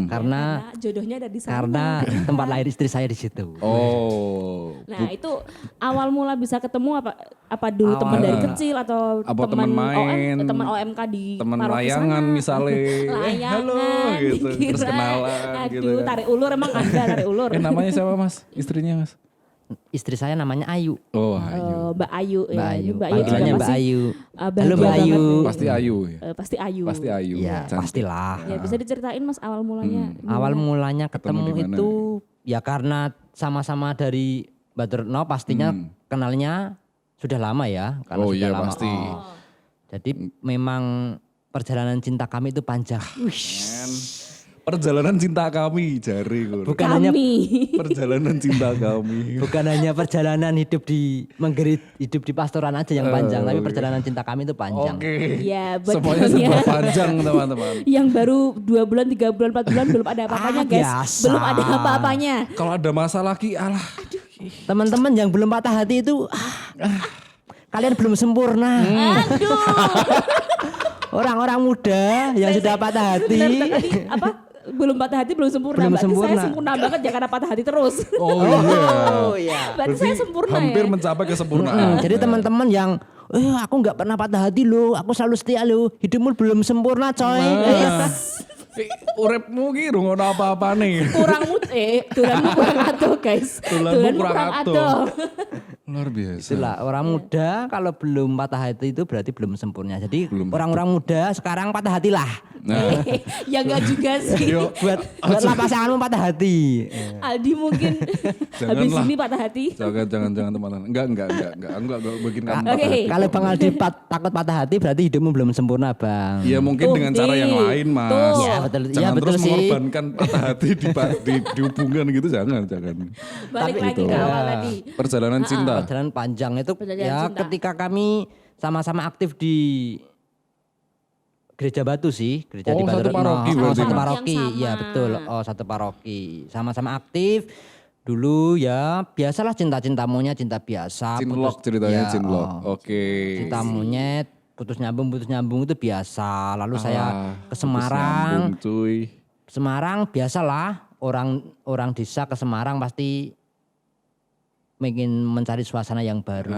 Speaker 3: Karena
Speaker 1: jodohnya ada di sana.
Speaker 3: Karena tempat lahir istri saya di situ.
Speaker 2: Oh.
Speaker 1: Nah, itu awal mula bisa ketemu apa dulu teman dari kecil atau teman
Speaker 2: main,
Speaker 1: teman OMK di
Speaker 2: teman
Speaker 1: paroki
Speaker 2: layangan
Speaker 1: sana.
Speaker 2: misalnya.
Speaker 1: Layangan,
Speaker 2: Halo gitu.
Speaker 1: dikira.
Speaker 2: Terus kenalan
Speaker 1: Aduh,
Speaker 2: gitu.
Speaker 1: tarik ulur emang ada tarik ulur.
Speaker 2: Namanya siapa Mas? Istrinya Mas?
Speaker 3: Istri saya namanya Ayu.
Speaker 2: Oh, Ayu.
Speaker 1: Mbak Ayu ya.
Speaker 3: Mbak Ayu.
Speaker 1: Mbak Ayu juga
Speaker 3: Panggilannya Mbak
Speaker 1: masih
Speaker 3: Ayu.
Speaker 1: bahagia
Speaker 3: Halo Mbak Ayu.
Speaker 1: banget nih.
Speaker 2: Pasti Ayu. Ya?
Speaker 1: Pasti Ayu.
Speaker 2: Pasti Ayu.
Speaker 3: Ya,
Speaker 2: Cantik.
Speaker 3: pastilah.
Speaker 1: Ya, bisa diceritain Mas awal mulanya.
Speaker 3: Awal mulanya
Speaker 2: Ketemu
Speaker 3: ketemu
Speaker 2: di mana?
Speaker 3: itu ya karena sama-sama dari Batu Retno pastinya kenalnya sudah lama ya. Karena
Speaker 2: Oh
Speaker 3: sudah
Speaker 2: iya
Speaker 3: lama.
Speaker 2: pasti.
Speaker 3: Jadi memang perjalanan cinta kami itu panjang.
Speaker 2: Perjalanan cinta kami jari Gur.
Speaker 3: Bukan hanya
Speaker 2: Perjalanan cinta kami.
Speaker 3: bukan hanya perjalanan hidup di hidup di pastoran aja yang panjang, tapi perjalanan cinta kami itu panjang.
Speaker 2: Oke.
Speaker 1: Ya,
Speaker 2: Semuanya
Speaker 1: betul ya.
Speaker 2: serba panjang teman-teman.
Speaker 1: Yang baru 2 bulan, 3 bulan, 4 bulan belum ada apa-apanya guys.
Speaker 3: biasa.
Speaker 1: Belum ada apa-apanya.
Speaker 2: Kalau ada masalah lagi alah.
Speaker 3: Teman-teman yang belum patah hati itu kalian belum sempurna.
Speaker 1: Aduh.
Speaker 3: Orang-orang muda yang sudah patah hati.
Speaker 1: Bentar, tadi apa? Belum patah hati belum sempurna.
Speaker 3: Belum
Speaker 1: Berarti
Speaker 3: sempurna.
Speaker 1: saya sempurna banget ya karena patah hati terus.
Speaker 2: Oh iya.
Speaker 3: iya.
Speaker 1: Berarti saya sempurna
Speaker 2: hampir
Speaker 1: ya.
Speaker 2: mencapai kesempurnaan.
Speaker 3: Jadi teman-teman yang aku nggak pernah patah hati loh, aku selalu setia loh. Hidupmu belum sempurna coy.
Speaker 2: Uripmu ki rungono apa-apa nih.
Speaker 1: Tulanmu kurang atuh guys.
Speaker 2: Tulanmu kurang atuh. Luar biasa.
Speaker 3: Itulah orang muda kalau belum patah hati itu berarti belum sempurna. Jadi orang-orang muda sekarang patah hatilah.
Speaker 2: Nah,
Speaker 1: Ya enggak juga sih.
Speaker 2: yuk
Speaker 3: Buatlah pasanganmu patah hati.
Speaker 1: Aldi mungkin habis ini patah hati.
Speaker 2: jangan teman-teman. Enggak bikin kamu patah
Speaker 1: Oke.
Speaker 2: hati.
Speaker 3: Kalau Bang Aldi takut patah hati berarti hidupmu belum sempurna, Bang.
Speaker 2: Ya mungkin
Speaker 1: Tuh,
Speaker 2: dengan cara yang
Speaker 1: nih.
Speaker 2: lain, Mas.
Speaker 1: Tuh.
Speaker 3: Ya, betul.
Speaker 2: Jangan
Speaker 3: Ya, betul
Speaker 2: terus
Speaker 3: sih.
Speaker 2: mengorbankan patah hati di hubungan gitu, jangan.
Speaker 1: Balik lagi ke awal tadi.
Speaker 2: Perjalanan cinta.
Speaker 3: Perjalanan panjang itu
Speaker 1: Perjalanan
Speaker 3: ya
Speaker 1: cinta.
Speaker 3: ketika kami sama-sama aktif di Gereja Batu sih, gereja
Speaker 2: Oh,
Speaker 3: di Batu
Speaker 2: satu
Speaker 3: Retno.
Speaker 2: paroki
Speaker 3: Oh,
Speaker 2: berarti.
Speaker 3: satu
Speaker 1: Yang
Speaker 3: paroki,
Speaker 1: sama.
Speaker 3: ya betul. Oh, satu paroki. Sama-sama aktif. Dulu ya biasalah cinta-cinta monyet, cinta biasa.
Speaker 2: Cinlok ceritanya,
Speaker 3: ya,
Speaker 2: cinlok. Oke.
Speaker 3: Cinta monyet, putus nyambung itu biasa. Lalu saya ke Semarang.
Speaker 2: Nyambung, cuy.
Speaker 3: Semarang biasalah orang desa ke Semarang pasti ingin mencari suasana yang baru.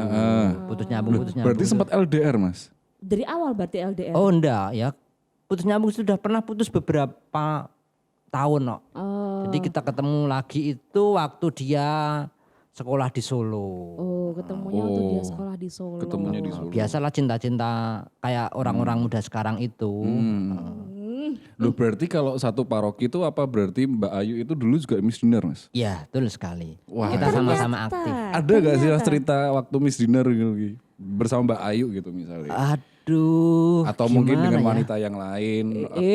Speaker 3: Putus nyambung.
Speaker 2: Berarti sempat LDR, Mas?
Speaker 1: Dari awal berarti LDR.
Speaker 3: Oh enggak ya. Putus nyambung sudah pernah putus beberapa tahun kok.
Speaker 1: Oh.
Speaker 3: Jadi kita ketemu lagi itu waktu dia sekolah di Solo.
Speaker 1: Oh, ketemunya waktu dia sekolah di Solo.
Speaker 2: Ketemunya di Solo.
Speaker 3: Biasalah cinta-cinta kayak orang-orang muda sekarang itu.
Speaker 2: Loh berarti kalau satu paroki itu apa berarti Mbak Ayu itu dulu juga Miss Dinner, Mas?
Speaker 3: Ya, betul sekali.
Speaker 2: Wah,
Speaker 3: Kita sama-sama
Speaker 1: Ternyata.
Speaker 3: aktif.
Speaker 2: Ada gak sih Mas cerita waktu Miss Dinner gitu Ki? Bersama Mbak Ayu gitu misalnya?
Speaker 3: Aduh.
Speaker 2: Atau mungkin
Speaker 3: gimana
Speaker 2: dengan
Speaker 3: ya?
Speaker 2: wanita yang lain?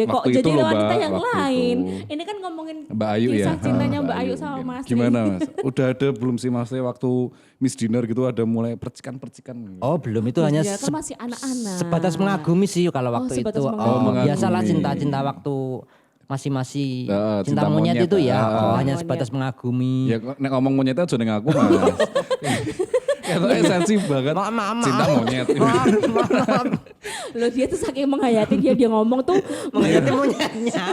Speaker 1: Kok
Speaker 2: Waktu
Speaker 1: jadi
Speaker 2: itu loh,
Speaker 1: wanita
Speaker 2: Mbak,
Speaker 1: yang
Speaker 2: waktu
Speaker 1: lain?
Speaker 2: itu.
Speaker 1: Ini kan ngomongin
Speaker 2: Mbak Ayu ya?
Speaker 1: kisah cintanya Mbak Ayu
Speaker 2: Ayu
Speaker 1: sama
Speaker 2: mungkin.
Speaker 1: Mas Tri.
Speaker 2: Gimana Mas? Udah ada belum sih Mas waktu Miss Dinner gitu ada mulai percikan-percikan gitu?
Speaker 3: Oh belum, itu hanya
Speaker 1: Dia kan masih anak-anak.
Speaker 3: sebatas mengagumi sih kalau waktu
Speaker 1: sebatas
Speaker 3: itu.
Speaker 1: mengagumi.
Speaker 2: Oh, mengagumi.
Speaker 3: Biasalah cinta-cinta waktu masih
Speaker 2: cinta
Speaker 3: cinta monyet
Speaker 2: monyet,
Speaker 3: itu ya. Hanya
Speaker 1: Monyet.
Speaker 3: sebatas mengagumi.
Speaker 2: Ya nek ngomong monyetnya aja ning aku Mas. Itu esensi banget.
Speaker 3: Maaf.
Speaker 2: Cinta monyet.
Speaker 1: Loh dia tuh saking menghayati dia ngomong tuh
Speaker 3: Menghayati monyetnya.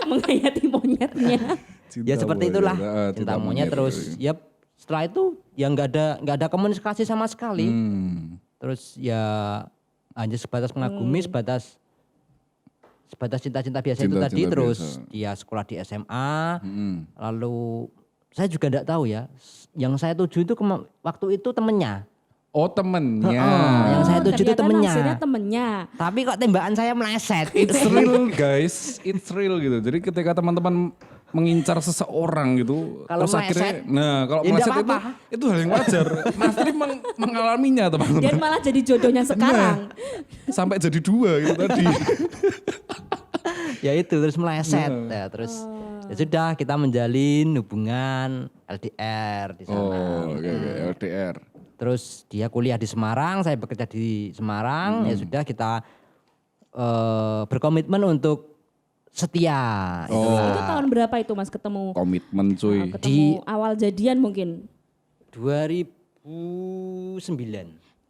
Speaker 1: menghayati monyetnya.
Speaker 3: Ya seperti itulah.
Speaker 2: Cinta
Speaker 3: Cinta monyet terus ya setelah itu ya nggak ada komunikasi sama sekali. Terus ya hanya sebatas mengagumi, sebatas cinta-cinta biasa itu
Speaker 2: Cinta-cinta
Speaker 3: tadi. Terus
Speaker 2: biasa.
Speaker 3: dia sekolah di SMA. Lalu saya juga enggak tahu ya. Yang saya tuju itu waktu itu temennya.
Speaker 2: Oh temennya.
Speaker 3: Yang saya tuju itu
Speaker 1: Ternyata
Speaker 3: temennya.
Speaker 1: naksirnya temennya.
Speaker 3: Tapi kok tembakan saya meleset.
Speaker 2: It's real guys, it's real gitu. Jadi ketika teman-teman mengincar seseorang gitu,
Speaker 3: Kalau
Speaker 2: terus akhirnya,
Speaker 3: meleset,
Speaker 2: nah kalau
Speaker 3: ya
Speaker 2: meleset
Speaker 3: nggak
Speaker 2: itu,
Speaker 3: apa-apa.
Speaker 2: itu hal yang wajar. Mas Tri mengalaminya
Speaker 1: Dan
Speaker 2: teman-teman.
Speaker 1: malah jadi jodohnya sekarang.
Speaker 2: Sampai jadi dua gitu tadi.
Speaker 3: Ya itu terus meleset. Ya, terus ya sudah kita menjalin hubungan LDR di sana.
Speaker 2: Oh, oke, LDR.
Speaker 3: Terus dia kuliah di Semarang, saya bekerja di Semarang. Ya sudah kita berkomitmen untuk setia.
Speaker 1: Itu tahun berapa itu Mas ketemu?
Speaker 2: Komitmen cuy.
Speaker 1: Ketemu awal jadian mungkin.
Speaker 3: 2009.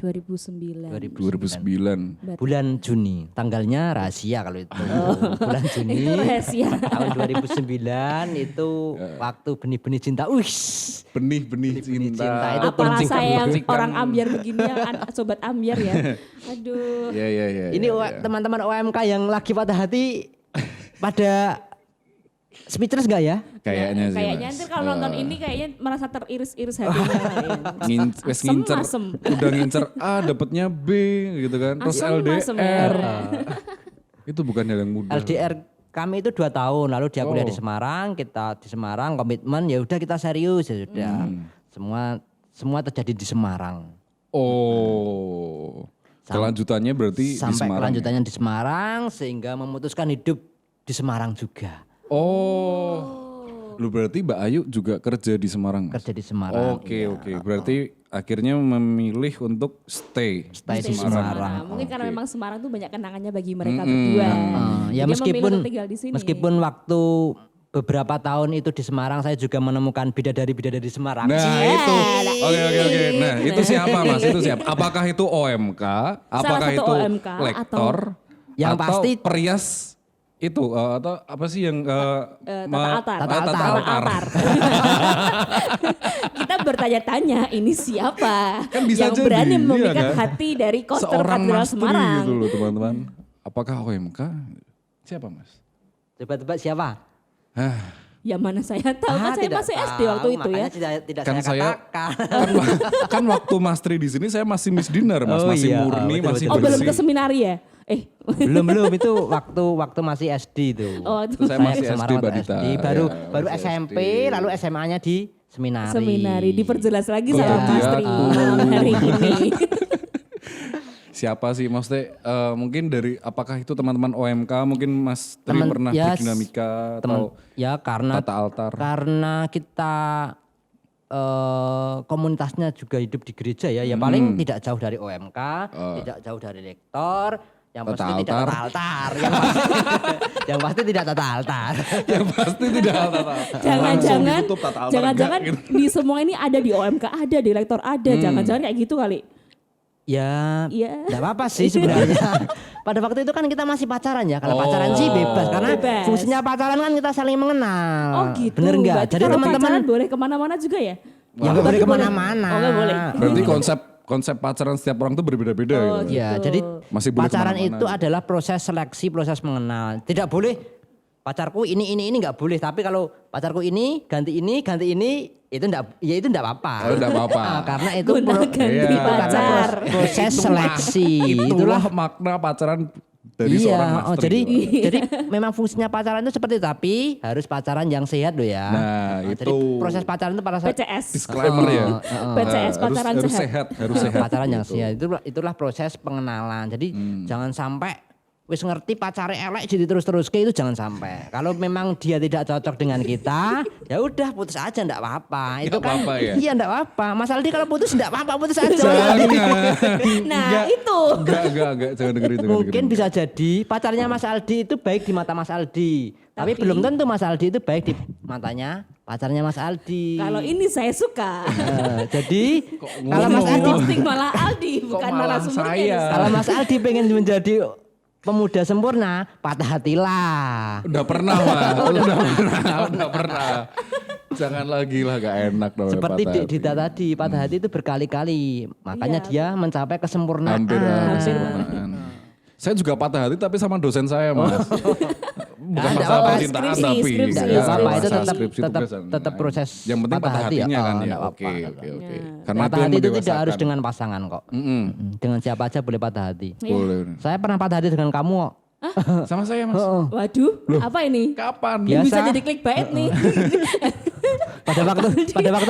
Speaker 1: 2009.
Speaker 2: 2009.
Speaker 3: Bulan Juni, tanggalnya rahasia kalau itu. Bulan Juni
Speaker 1: Itu rahasia.
Speaker 3: tahun 2009 itu waktu benih-benih cinta.
Speaker 2: Benih-benih cinta.
Speaker 3: itu
Speaker 1: Apalah saya yang
Speaker 2: percikan.
Speaker 1: orang ambiar begini ya, sobat ambiar ya. Aduh.
Speaker 2: Ya.
Speaker 3: Ini teman-teman OMK yang lagi patah hati pada speechless gak ya?
Speaker 2: Kayaknya sih.
Speaker 1: Kayaknya
Speaker 2: Mas.
Speaker 1: nanti kalau nonton ini kayaknya merasa teriris-iris hatinya.
Speaker 2: Wes ngincer,
Speaker 1: Asem.
Speaker 2: udah ngincer A dapetnya B gitu kan. Terus
Speaker 1: Asem
Speaker 2: LDR.
Speaker 1: ya.
Speaker 2: Itu bukan hal yang mudah.
Speaker 3: LDR kami itu 2 tahun, lalu dia kuliah di Semarang, kita di Semarang, komitmen ya udah kita serius ya sudah. Semua terjadi di Semarang.
Speaker 2: Oh. Kelanjutannya berarti di
Speaker 3: Sampai
Speaker 2: Semarang.
Speaker 3: kelanjutannya di Semarang sehingga memutuskan hidup di Semarang juga.
Speaker 2: Lu berarti Mbak Ayu juga kerja di Semarang? Mas?
Speaker 3: Kerja di Semarang.
Speaker 2: Oke. Berarti akhirnya memilih untuk stay
Speaker 3: Stay di
Speaker 2: Semarang.
Speaker 3: Semarang.
Speaker 1: Mungkin karena memang Semarang tuh banyak kenangannya bagi mereka berdua.
Speaker 3: Ya
Speaker 1: Dia memilih untuk tinggal di sini.
Speaker 3: meskipun waktu beberapa tahun itu di Semarang saya juga menemukan bidadari-bidadari di Semarang.
Speaker 2: Nah itu, oke. Nah itu siapa Mas? Itu siapa? Apakah itu OMK? Apakah
Speaker 1: satu
Speaker 2: itu
Speaker 1: OMK
Speaker 2: lektor?
Speaker 3: Yang
Speaker 2: atau
Speaker 3: pasti
Speaker 2: perias itu atau apa sih yang
Speaker 1: Tata
Speaker 3: Tata
Speaker 1: altar. Kita bertanya-tanya ini siapa
Speaker 2: Kan bisa
Speaker 1: yang
Speaker 2: jadi,
Speaker 1: berani
Speaker 2: iya
Speaker 1: memikat
Speaker 2: kan?
Speaker 1: hati dari koster
Speaker 2: Seorang
Speaker 1: Katedral
Speaker 2: mastri
Speaker 1: Semarang.
Speaker 2: gitu loh teman-teman. Apakah OMK? Siapa Mas?
Speaker 3: Coba tebak siapa?
Speaker 1: Ya mana saya tahu kan saya
Speaker 3: tidak
Speaker 1: masih SD
Speaker 3: tahu,
Speaker 1: waktu itu ya.
Speaker 3: makanya tidak
Speaker 2: Kan
Speaker 3: saya
Speaker 2: saya
Speaker 3: katakan.
Speaker 2: kan waktu Mas Tri di sini saya masih Miss Dinner Mas,
Speaker 3: Oh
Speaker 2: masih
Speaker 3: iya,
Speaker 2: murni,
Speaker 3: betul,
Speaker 2: masih
Speaker 3: betul.
Speaker 1: Oh belum
Speaker 2: bersih.
Speaker 1: ke seminari ya?
Speaker 3: belum itu waktu masih SD itu.
Speaker 1: Oh itu
Speaker 2: Saya masih
Speaker 3: ke
Speaker 2: SD
Speaker 3: Semarang waktu
Speaker 2: Badita.
Speaker 3: SD, baru
Speaker 2: Ya,
Speaker 3: baru
Speaker 2: masih
Speaker 3: SMP
Speaker 2: SD.
Speaker 3: lalu SMA-nya di seminari.
Speaker 1: seminari. Diperjelas lagi
Speaker 2: Iya.
Speaker 1: sama Mas Tri malam hari ini.
Speaker 2: Siapa sih maksudnya mungkin dari apakah itu teman-teman OMK mungkin Mas Tri pernah
Speaker 3: ya,
Speaker 2: berdinamika atau
Speaker 3: ya karena
Speaker 2: tata altar?
Speaker 3: karena kita komunitasnya juga hidup di gereja ya, ya paling tidak jauh dari OMK, tidak jauh dari lektor, yang
Speaker 2: Tata
Speaker 3: pasti tidak
Speaker 2: altar.
Speaker 3: tata altar, yang pasti tidak tata altar.
Speaker 2: Yang pasti tidak tata.
Speaker 1: Jangan-jangan
Speaker 2: ditutup tata altar
Speaker 1: jangan-jangan
Speaker 2: enggak, gitu.
Speaker 1: di semua ini ada di OMK ada, di lektor ada. Jangan-jangan kayak gitu kali.
Speaker 3: Ya,
Speaker 1: Iya.
Speaker 3: enggak apa-apa sih sebenarnya. Pada waktu itu kan kita masih pacaran ya. Kalau pacaran sih bebas karena
Speaker 1: Bebas.
Speaker 3: fungsinya pacaran kan kita saling mengenal.
Speaker 1: Oh gitu.
Speaker 3: Bener enggak?
Speaker 1: Berarti
Speaker 3: Jadi
Speaker 1: kalau
Speaker 3: teman-teman
Speaker 1: pacaran boleh kemana-mana juga ya?
Speaker 3: ya nggak boleh kemana-mana.
Speaker 1: Oh nggak boleh.
Speaker 2: Berarti konsep pacaran setiap orang tuh berbeda-beda gitu.
Speaker 3: Ya, jadi
Speaker 2: Masih boleh
Speaker 3: pacaran
Speaker 2: kemana-mana.
Speaker 3: itu adalah proses seleksi, proses mengenal. Tidak boleh pacarku ini nggak boleh. Tapi kalau pacarku ini, itu enggak apa-apa.
Speaker 2: Oh, enggak apa-apa.
Speaker 3: Karena itu
Speaker 1: Gunakan
Speaker 2: Iya.
Speaker 1: di pacar.
Speaker 3: proses seleksi.
Speaker 2: Itulah makna pacaran dari seorang
Speaker 3: Iya,
Speaker 2: mastri.
Speaker 3: jadi
Speaker 2: gitu.
Speaker 3: jadi memang fungsinya pacaran itu seperti itu, tapi harus pacaran yang sehat loh ya.
Speaker 2: Nah,
Speaker 3: Jadi
Speaker 2: itu.
Speaker 3: proses pacaran itu pada saat
Speaker 1: PCS.
Speaker 2: Disclaimer ya.
Speaker 1: PCS pacaran
Speaker 2: harus
Speaker 1: sehat.
Speaker 2: harus sehat.
Speaker 3: pacaran yang
Speaker 2: Gitu.
Speaker 3: sehat itulah proses pengenalan. Jadi jangan sampai wis ngerti pacare elek jadi terus itu jangan sampai. Kalau memang dia tidak cocok dengan kita, ya udah putus aja enggak apa-apa. Itu
Speaker 2: Nggak
Speaker 3: kan
Speaker 2: apa-apa ya?
Speaker 3: iya enggak apa-apa. Mas Aldi kalau putus enggak apa-apa, putus aja.
Speaker 1: Nah itu.
Speaker 2: Enggak, jangan dengerin.
Speaker 3: Mungkin bisa jadi pacarnya Mas Aldi itu baik di mata Mas Aldi. Tapi belum tentu Mas Aldi itu baik di matanya pacarnya Mas Aldi.
Speaker 1: Kalau ini saya suka.
Speaker 3: Jadi kalau Mas Aldi
Speaker 1: Roasting malah Aldi bukan malah
Speaker 2: saya?
Speaker 3: kalau Mas Aldi pengen menjadi pemuda sempurna, patah hatilah.
Speaker 2: Udah pernah Mas, udah pernah. Jangan lagi lah, gak enak namanya
Speaker 3: Seperti
Speaker 2: patah hati.
Speaker 3: Dita tadi, patah hati itu berkali-kali. Makanya
Speaker 1: Iya.
Speaker 3: dia mencapai kesempurnaan.
Speaker 2: Hampir kesempurnaan. Saya juga patah hati tapi sama dosen saya Mas. Bukan
Speaker 3: Nggak
Speaker 2: masalah
Speaker 3: apa-apa,
Speaker 2: percintaan
Speaker 1: skripsi,
Speaker 2: tapi.
Speaker 1: skripsi,
Speaker 3: Nggak
Speaker 2: Ya,
Speaker 3: apa-apa, itu
Speaker 2: masalah
Speaker 3: tetap-
Speaker 2: skripsi itu
Speaker 3: tetap-
Speaker 2: biasa.
Speaker 3: tetap proses
Speaker 2: Yang penting
Speaker 3: patah
Speaker 2: patah
Speaker 3: hati ya.
Speaker 2: hatinya kan
Speaker 3: Oh,
Speaker 2: ya.
Speaker 3: nggak
Speaker 2: Oke.
Speaker 3: apa-apa.
Speaker 2: Karena
Speaker 3: Patah
Speaker 2: yang
Speaker 3: hati itu tidak
Speaker 2: mendewasakan.
Speaker 3: harus dengan pasangan kok.
Speaker 2: Mm-mm.
Speaker 3: Dengan siapa aja boleh patah hati.
Speaker 2: Boleh.
Speaker 3: Saya pernah patah hati dengan kamu kok.
Speaker 2: Sama saya Mas.
Speaker 1: Waduh, apa ini?
Speaker 2: Kapan?
Speaker 3: Biasa.
Speaker 1: Bisa jadi clickbait nih.
Speaker 3: Pada waktu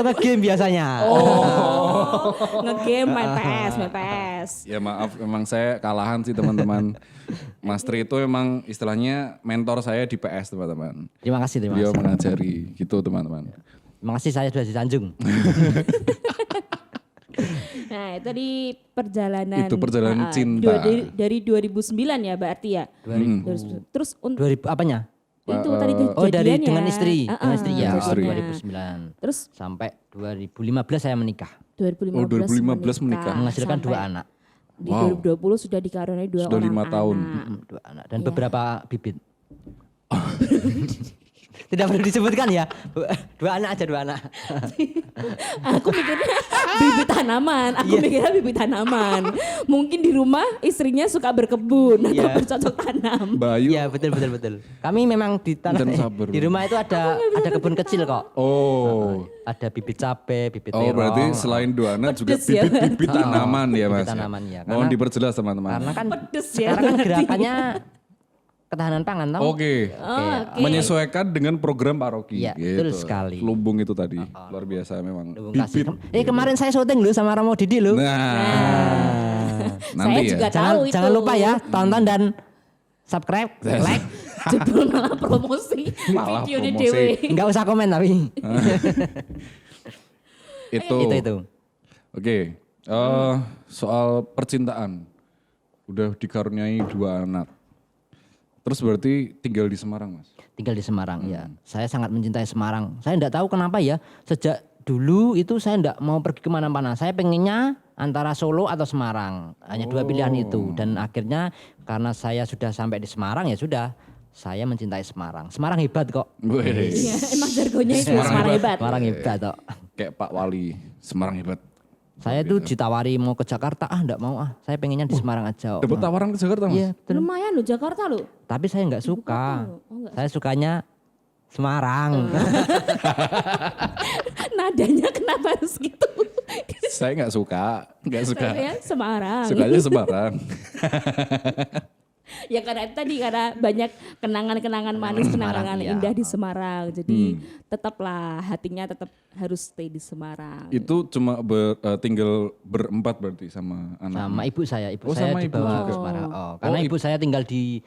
Speaker 3: nge-game biasanya.
Speaker 1: Ngegame main PS.
Speaker 2: Ya maaf, memang saya kalahan sih teman-teman. Mas Tri itu memang istilahnya mentor saya di PS teman-teman.
Speaker 3: Terima kasih.
Speaker 2: Beliau mengajari gitu teman-teman.
Speaker 3: Terima kasih saya sudah disanjung.
Speaker 1: Nah, itu tadi perjalanan.
Speaker 2: Itu perjalanan cinta.
Speaker 1: Dari 2009 ya berarti ya. 2009. Terus
Speaker 3: 2000 apanya?
Speaker 1: itu tadi
Speaker 3: dari
Speaker 1: kejadiannya.
Speaker 3: dengan istri. Dengan istri ya,
Speaker 1: kejadiannya.
Speaker 3: 2009.
Speaker 1: Terus
Speaker 3: sampai 2015 saya menikah.
Speaker 1: 2015
Speaker 2: menikah.
Speaker 3: Menghasilkan
Speaker 1: Sampai
Speaker 3: 2 anak.
Speaker 1: Di 2020 sudah dikaruniai 2
Speaker 2: Sudah
Speaker 1: orang
Speaker 2: 5 tahun.
Speaker 1: anak.
Speaker 3: 2 anak dan beberapa bibit. Tidak perlu disebutkan ya. 2 anak aja, 2 anak.
Speaker 1: Aku mikirnya bibit tanaman. Mikirnya bibit tanaman. Mungkin di rumah istrinya suka berkebun atau bercocok tanam.
Speaker 2: Bayu.
Speaker 3: Iya, betul. Kami memang di tanah di rumah itu ada kebun kecil kok.
Speaker 2: Oh.
Speaker 3: Ada bibit cabe, bibit
Speaker 2: Oh,
Speaker 3: terong.
Speaker 2: berarti selain 2 anak juga
Speaker 1: Pedes ya,
Speaker 2: bibit-bibit tanaman ya, Mas.
Speaker 3: Bibit tanaman ya.
Speaker 2: Mohon diperjelas teman-teman.
Speaker 3: Karena kan
Speaker 1: Pedes ya.
Speaker 3: sekarang kan gerakannya ketahanan pangan tahu.
Speaker 2: Oke. Menyesuaikan dengan program paroki.
Speaker 3: Iya, betul sekali.
Speaker 2: Lumbung itu tadi. Luar biasa memang.
Speaker 3: Lumbung kasih. Kemarin saya syuting dulu sama Romo Didi loh.
Speaker 2: Nah. Nanti
Speaker 1: Saya
Speaker 2: ya.
Speaker 1: juga tahu itu.
Speaker 3: Jangan lupa ya, tonton dan subscribe, like.
Speaker 1: Jebul malah promosi
Speaker 2: Malah
Speaker 1: videonya
Speaker 2: promosi.
Speaker 1: dewe.
Speaker 3: Enggak usah komen tapi.
Speaker 2: Itu.
Speaker 3: Itu.
Speaker 2: Oke. Soal percintaan. Udah dikaruniai 2 anak. Terus berarti tinggal di Semarang, Mas?
Speaker 3: Tinggal di Semarang ya. Saya sangat mencintai Semarang. Saya enggak tahu kenapa ya. Sejak dulu itu saya enggak mau pergi kemana-mana. Saya pengennya antara Solo atau Semarang. Hanya 2 pilihan itu. Dan akhirnya karena saya sudah sampai di Semarang ya sudah. Saya mencintai Semarang. Semarang hebat kok.
Speaker 1: Iya, emang jargonnya itu Semarang hebat.
Speaker 3: Semarang hebat kok.
Speaker 2: Kayak Pak Wali, Semarang hebat.
Speaker 3: Saya tuh ditawari mau ke Jakarta, enggak mau ah. Saya pengennya di Semarang aja.
Speaker 2: Dapat tawaran ke Jakarta, Mas?
Speaker 3: Iya, betul.
Speaker 1: Lumayan loh Jakarta loh.
Speaker 3: Tapi saya enggak suka. Saya sukanya Semarang.
Speaker 1: Nadanya kenapa harus gitu?
Speaker 2: Saya nggak suka.
Speaker 1: Saya Semarang.
Speaker 2: Sukanya Semarang.
Speaker 1: Ya karena itu tadi karena banyak kenangan-kenangan manis, kenangan
Speaker 3: Semarang, iya.
Speaker 1: indah di Semarang. Jadi tetaplah hatinya tetap harus stay di Semarang.
Speaker 2: Itu cuma tinggal berempat berarti sama anak.
Speaker 3: Sama ibu saya. Ibu
Speaker 2: Oh,
Speaker 3: saya
Speaker 2: sama ibu
Speaker 3: dibawa
Speaker 2: juga.
Speaker 3: ke Semarang. Karena ibu saya tinggal di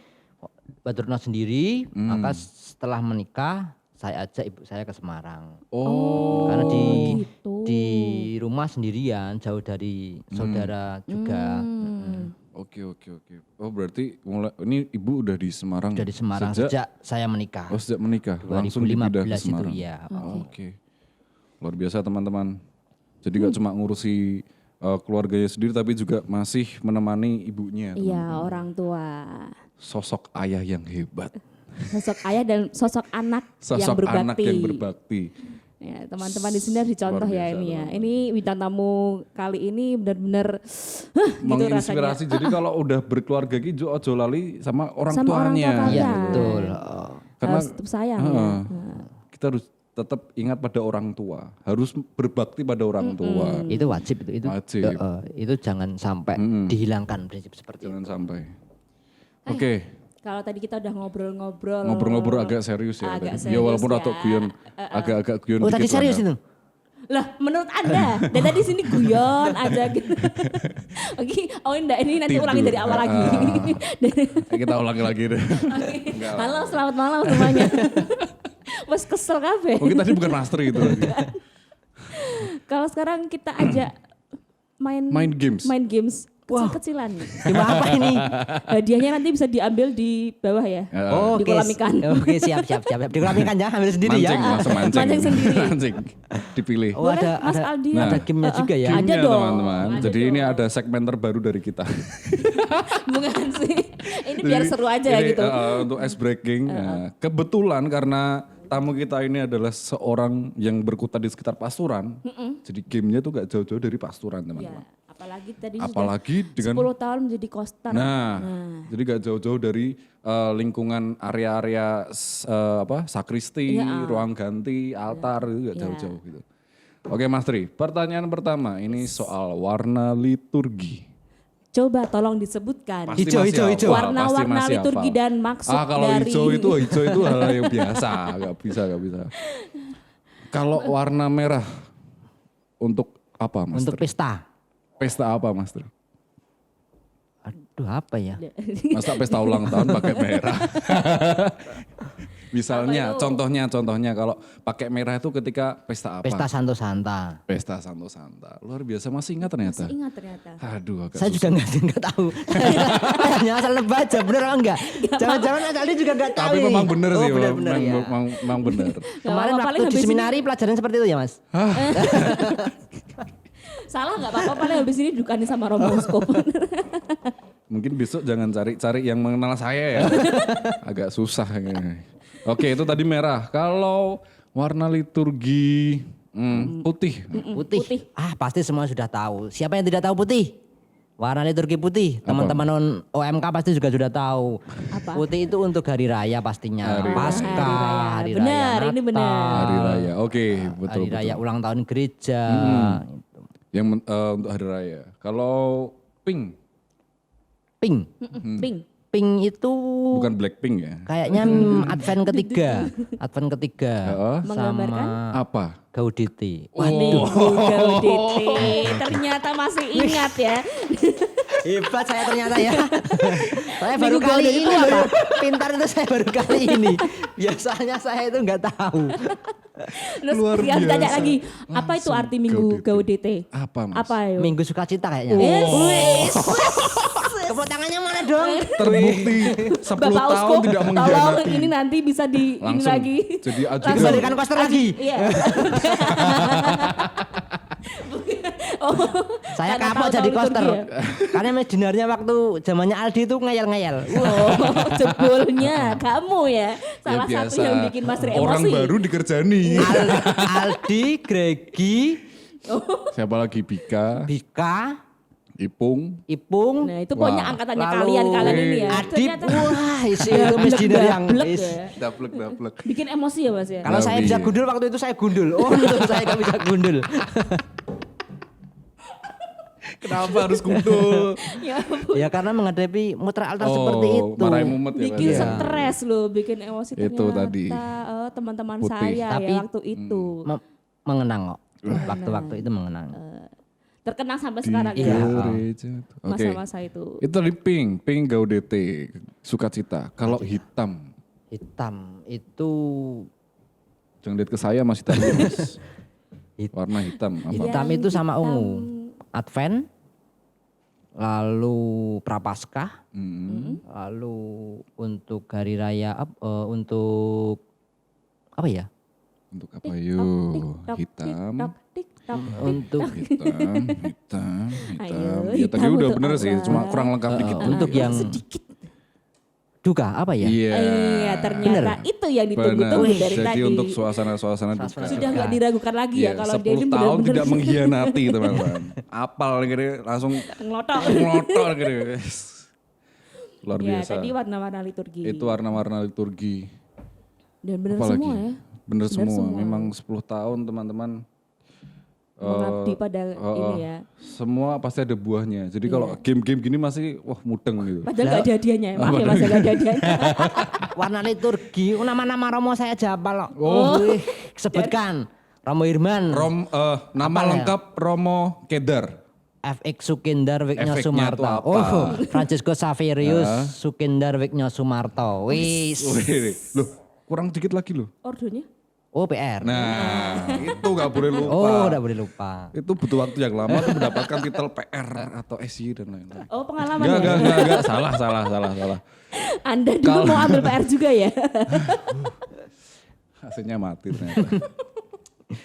Speaker 3: Baturno sendiri, maka setelah menikah saya ajak ibu saya ke Semarang.
Speaker 2: Oh.
Speaker 3: Karena
Speaker 1: gitu.
Speaker 3: di rumah sendirian, jauh dari saudara juga.
Speaker 2: Oke. Oh berarti mulai ini ibu udah di Semarang.
Speaker 3: Udah di Semarang sejak saya menikah.
Speaker 2: Oh sejak menikah langsung dipindah ke
Speaker 3: 2015 itu
Speaker 2: Semarang.
Speaker 3: ya.
Speaker 2: Oke. Luar biasa teman-teman. Jadi gak cuma ngurusi keluarganya sendiri tapi juga masih menemani ibunya.
Speaker 1: Iya, orang tua.
Speaker 2: Sosok ayah yang hebat.
Speaker 1: Sosok ayah dan sosok anak yang
Speaker 2: Sosok
Speaker 1: berbakti.
Speaker 2: anak yang berbakti.
Speaker 1: Ya, teman-teman di sini harus dicontoh
Speaker 2: Luar
Speaker 1: ya
Speaker 2: biasa,
Speaker 1: ini ya. Ini bintang tamu kali ini benar-benar gitu
Speaker 2: Menginspirasi.
Speaker 1: rasanya.
Speaker 2: Jadi kalau udah berkeluarga gitu ojo lali sama orang
Speaker 1: Sama orang tua
Speaker 2: tuanya.
Speaker 1: kalian.
Speaker 3: Iya betul.
Speaker 2: Karena
Speaker 1: harus tetap sayang ya.
Speaker 2: kita harus tetap ingat pada orang tua. Harus berbakti pada orang tua.
Speaker 3: Itu wajib itu.
Speaker 2: Wajib.
Speaker 3: Itu jangan sampai dihilangkan prinsip seperti itu.
Speaker 2: Jangan sampai. Oke.
Speaker 1: Kalau tadi kita udah ngobrol-ngobrol.
Speaker 2: Ngobrol-ngobrol agak serius ya.
Speaker 1: Agak
Speaker 2: tadi.
Speaker 1: serius
Speaker 2: Ya walaupun
Speaker 1: ya.
Speaker 2: atau guyon, agak guyon
Speaker 3: Oh
Speaker 2: dikit
Speaker 3: tadi
Speaker 2: lah
Speaker 3: serius
Speaker 2: ya.
Speaker 3: itu?
Speaker 1: Lah menurut Anda, dan tadi sini guyon aja gitu. Oke, oh enggak ini nanti
Speaker 2: Tidur.
Speaker 1: ulangi dari awal lagi.
Speaker 2: Kita ulangi lagi deh.
Speaker 1: Halo, selamat malam semuanya. Mas kesel kabeh.
Speaker 2: Oke tadi bukan master itu.
Speaker 1: Kalau sekarang kita ajak
Speaker 2: Main games.
Speaker 1: Main games kecil-kecilan.
Speaker 3: Cuma apa ini?
Speaker 1: Hadiahnya nanti bisa diambil di bawah ya.
Speaker 3: Oh,
Speaker 1: di kolam ikan.
Speaker 3: Oke, siap. Di kolam ikan ya, ambil sendiri
Speaker 2: Mancing,
Speaker 3: ya.
Speaker 2: langsung mancing.
Speaker 1: Mancing sendiri.
Speaker 2: Mancing. Dipilih.
Speaker 3: Oh,
Speaker 1: Boleh,
Speaker 3: ada
Speaker 1: Mas Aldi.
Speaker 3: ada gamenya juga ya.
Speaker 1: Ada
Speaker 2: Gamenya,
Speaker 1: dong.
Speaker 2: teman-teman.
Speaker 1: Ada
Speaker 2: Jadi ini
Speaker 1: dong.
Speaker 2: ada segmen terbaru dari kita.
Speaker 1: Bukan sih. Ini biar
Speaker 2: Jadi
Speaker 1: seru aja
Speaker 2: ini,
Speaker 1: gitu.
Speaker 2: Untuk ice breaking. Kebetulan karena tamu kita ini adalah seorang yang berkutat di sekitar Pasuruan. Jadi gamenya tuh gak jauh-jauh dari Pasuruan
Speaker 1: Ya,
Speaker 2: teman-teman.
Speaker 1: apalagi tadi
Speaker 2: Apalagi
Speaker 1: sudah
Speaker 2: dengan
Speaker 1: 10 tahun menjadi koster.
Speaker 2: Nah, jadi gak jauh-jauh dari lingkungan area-area sakristi, ruang ganti, altar itu gak jauh-jauh gitu. Oke Mas Tri, pertanyaan pertama ini soal warna liturgi.
Speaker 1: Coba tolong disebutkan.
Speaker 2: Pasti
Speaker 3: Hijau,
Speaker 2: masih
Speaker 3: hijau,
Speaker 2: hafal,
Speaker 3: hijau.
Speaker 2: pasti
Speaker 1: Warna-warna
Speaker 2: masih
Speaker 1: liturgi
Speaker 2: hafal.
Speaker 1: dan maksud
Speaker 2: kalau
Speaker 1: dari
Speaker 2: hijau itu hal yang biasa, gak bisa. Kalau warna merah untuk apa Mas
Speaker 3: Untuk
Speaker 2: Tri?
Speaker 3: pesta.
Speaker 2: Pesta apa Mas Tri?
Speaker 3: Aduh apa ya?
Speaker 2: Masa pesta ulang tahun pakai merah? Misalnya, contohnya kalau pakai merah itu ketika pesta apa?
Speaker 3: Pesta Santo Santa.
Speaker 2: Pesta Santo Santa. Luar biasa, masih ingat ternyata.
Speaker 1: Masih ingat ternyata.
Speaker 2: Aduh, agak
Speaker 3: Saya
Speaker 2: susah.
Speaker 3: juga nggak tahu. Hanya asal nebak aja, bener apa enggak? Jangan-jangan Atali juga nggak tahu.
Speaker 2: Tapi memang benar sih,
Speaker 3: bener, ya.
Speaker 2: memang benar.
Speaker 3: Kemarin
Speaker 1: apa-apa,
Speaker 3: waktu
Speaker 1: paling
Speaker 3: di
Speaker 1: habis
Speaker 3: seminari pelajaran seperti itu ya Mas?
Speaker 1: Salah nggak apa-apa, paling habis ini dukani sama romoskop.
Speaker 2: Mungkin besok jangan cari yang mengenal saya ya. Agak susah. Oke, itu tadi merah. Kalau warna liturgi putih.
Speaker 3: Putih. Pasti semua sudah tahu. Siapa yang tidak tahu putih? Warna liturgi putih. Teman-teman OMK pasti juga sudah tahu.
Speaker 1: Apa?
Speaker 3: Putih itu untuk hari raya pastinya.
Speaker 2: Hari
Speaker 3: Paskah, hari raya
Speaker 1: Benar,
Speaker 3: Natal,
Speaker 1: ini benar.
Speaker 2: Hari raya. Oke, betul.
Speaker 3: hari raya ulang tahun gereja. Gitu.
Speaker 2: Yang untuk hari raya. Kalau pink,
Speaker 3: Pink.
Speaker 1: Pink.
Speaker 3: Pink itu
Speaker 2: bukan Blackpink ya?
Speaker 3: kayaknya Advent ketiga. Advent ketiga.
Speaker 1: Menggambarkan?
Speaker 3: Sama
Speaker 2: Apa?
Speaker 3: Gaudete.
Speaker 1: Minggu Gaudete. Ternyata masih ingat ya.
Speaker 3: Hebat saya ternyata ya. Saya baru
Speaker 1: Minggu
Speaker 3: kali
Speaker 1: Gaudete
Speaker 3: ini
Speaker 1: itu apa?
Speaker 3: loh. Pintar itu saya baru kali ini. Biasanya saya itu nggak tahu.
Speaker 1: Terus
Speaker 2: Luar
Speaker 1: dia tanya
Speaker 2: biasa.
Speaker 1: lagi, apa itu
Speaker 2: Langsung
Speaker 1: arti Minggu Gaudete?
Speaker 2: Apa mas?
Speaker 1: Apa ya?
Speaker 3: Minggu sukacita kayaknya.
Speaker 1: Yes.
Speaker 3: Tepuk tangannya mana dong?
Speaker 2: Terbukti 10
Speaker 1: Bapak
Speaker 2: tahun
Speaker 1: Usko,
Speaker 2: tidak
Speaker 1: tolong
Speaker 2: mengkhianati.
Speaker 1: ini nanti bisa di ini
Speaker 2: Langsung
Speaker 1: lagi.
Speaker 2: jadi ajudan.
Speaker 1: Langsung
Speaker 3: Balikan koster lagi.
Speaker 1: Iya.
Speaker 3: Saya
Speaker 1: Karena
Speaker 3: kapok
Speaker 1: tahu-tahu
Speaker 3: jadi koster.
Speaker 1: liturgi ya?
Speaker 3: Karena dinarnya waktu zamannya Aldi itu ngeyel-ngeyel.
Speaker 1: Oh, jebolnya kamu ya. Salah
Speaker 2: Ya,
Speaker 1: satu yang bikin Mas Ri
Speaker 2: Orang
Speaker 1: emosi.
Speaker 2: baru dikerjani.
Speaker 3: Aldi, Gregi,
Speaker 2: Siapa lagi? Bika,
Speaker 3: Bika,
Speaker 2: Ipung.
Speaker 3: Ipung,
Speaker 1: Nah, itu pokoknya
Speaker 2: Wah.
Speaker 1: angkatannya
Speaker 3: Lalu,
Speaker 1: kalian ini ya.
Speaker 3: Adip.
Speaker 1: Ternyata
Speaker 3: Wah, itu misdiner yang
Speaker 1: dablek
Speaker 3: is.
Speaker 1: ya.
Speaker 2: Daplek.
Speaker 1: Bikin emosi ya Mas ya.
Speaker 3: Kalau saya
Speaker 2: Tapi-
Speaker 3: bisa gundul waktu itu saya gundul. Oh, itu saya gak bisa gundul.
Speaker 2: Kenapa harus kumpul?
Speaker 1: Ya ampun.
Speaker 3: Ya karena menghadapi mutra altar seperti itu.
Speaker 2: marahin mumet ya.
Speaker 1: Bikin
Speaker 2: Mas?
Speaker 1: stres loh, bikin emosi
Speaker 2: Itu
Speaker 1: ternyata.
Speaker 2: tadi.
Speaker 1: Teman-teman
Speaker 2: Putih.
Speaker 1: saya
Speaker 3: Tapi-
Speaker 1: ya waktu itu.
Speaker 3: Mengenang kok. Waktu-waktu itu mengenang.
Speaker 1: Terkenang sampai
Speaker 2: Di
Speaker 1: sekarang
Speaker 3: Iya.
Speaker 1: ya.
Speaker 2: gereja. Oke.
Speaker 1: Masa-masa itu.
Speaker 2: Itu tadi pink Gaudete, sukacita. Kalau hitam,
Speaker 3: Hitam itu
Speaker 2: jangan lihat ke saya Mas hitam Mas. Warna hitam apa?
Speaker 3: hitam itu sama ungu. Advent, lalu Prapaskah, lalu untuk hari raya untuk apa ya?
Speaker 2: Untuk apa yuk? Hitam.
Speaker 1: TikTok.
Speaker 3: Untuk
Speaker 2: Hitam.
Speaker 1: Ayo,
Speaker 2: Ya tadi
Speaker 1: hitam
Speaker 2: udah
Speaker 1: untuk
Speaker 2: bener
Speaker 1: apa?
Speaker 2: sih, cuma kurang lengkap dikit.
Speaker 3: untuk yang duka apa ya?
Speaker 2: Iya.
Speaker 1: Iya, ternyata
Speaker 3: Bener.
Speaker 1: itu yang ditunggu-tunggu
Speaker 2: Benar.
Speaker 1: dari
Speaker 2: Jadi
Speaker 1: tadi.
Speaker 2: untuk suasana-suasana duka.
Speaker 1: Sudah nggak diragukan lagi ya kalau dia
Speaker 2: 10
Speaker 1: ini
Speaker 2: tahun
Speaker 1: benar-benar
Speaker 2: tidak mengkhianati teman-teman. Apal gitu langsung
Speaker 1: ngelotok.
Speaker 2: ngelotok gitu. Luar
Speaker 1: Ya,
Speaker 2: biasa.
Speaker 1: tadi warna-warna liturgi.
Speaker 2: Itu warna-warna liturgi.
Speaker 1: Dan benar
Speaker 2: Apalagi?
Speaker 1: semua ya.
Speaker 2: Bener
Speaker 1: Benar
Speaker 2: semua.
Speaker 1: semua.
Speaker 2: Memang 10 tahun teman-teman.
Speaker 1: Mengabdi pada ini ya.
Speaker 2: Semua pasti ada buahnya. Jadi kalau game-game gini masih wah mudeng gitu.
Speaker 1: Padahal nggak ada hadiahnya. Maaf ya Mas, nggak ada hadiahnya.
Speaker 3: Warna liturgi, nama-nama Romo saya aja hafal kok.
Speaker 2: Oh.
Speaker 3: Wih, sebutkan. Romo Irman,
Speaker 2: Nama
Speaker 3: Apa ya?
Speaker 2: lengkap Romo Kedar.
Speaker 3: FX Sukindar Wignya
Speaker 2: Efeknya
Speaker 3: Sumarto.
Speaker 2: tuh apa?
Speaker 3: Oh, Francisco Saverius Sukindar Wignya Sumarto. Wis.
Speaker 2: Wih, loh, kurang dikit lagi loh.
Speaker 1: Ordonya?
Speaker 3: Oh, PR.
Speaker 2: Nah, itu nggak boleh lupa.
Speaker 3: Oh, udah boleh lupa.
Speaker 2: Itu butuh waktu yang lama untuk mendapatkan titel PR atau SI dan lain-lain.
Speaker 1: Oh, pengalaman ya?
Speaker 2: Enggak. Salah.
Speaker 1: Anda dulu mau ambil PR juga ya?
Speaker 2: Hasilnya mati ternyata.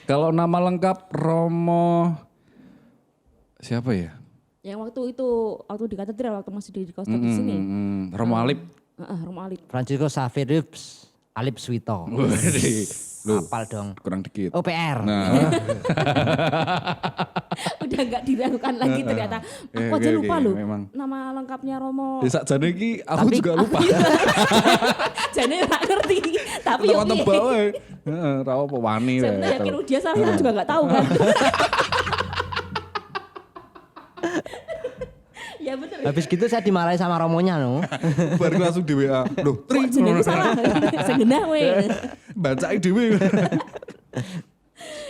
Speaker 2: Kalau nama lengkap Romo siapa ya?
Speaker 1: Yang waktu di katedral, waktu masih di koster di sini.
Speaker 2: Romo Alip.
Speaker 1: Romo Alip.
Speaker 3: Francisco Saverius Alip Swito.
Speaker 2: Loh,
Speaker 3: Hafal dong.
Speaker 2: kurang dikit.
Speaker 3: Oh, PR.
Speaker 2: Nah,
Speaker 1: Udah nggak diragukan lagi ternyata. Aku aja
Speaker 2: Oke,
Speaker 1: lupa
Speaker 2: oke,
Speaker 1: loh.
Speaker 2: memang.
Speaker 1: Nama lengkapnya Romo.
Speaker 2: di saat jane iki aku juga lupa.
Speaker 1: Jadi nggak ngerti. Tapi
Speaker 2: Tebak
Speaker 1: oke.
Speaker 2: tebak wae. Heeh, ra apa wani
Speaker 1: Saya
Speaker 2: wae.
Speaker 1: yakin dia salah satu juga nggak tahu kan. Ya bener.
Speaker 3: Habis gitu saya dimarahi sama Romonya no.
Speaker 2: Baru langsung di WA. Loh,
Speaker 1: Kok jenenge salah. Segenah weh.
Speaker 2: bacai dhewe.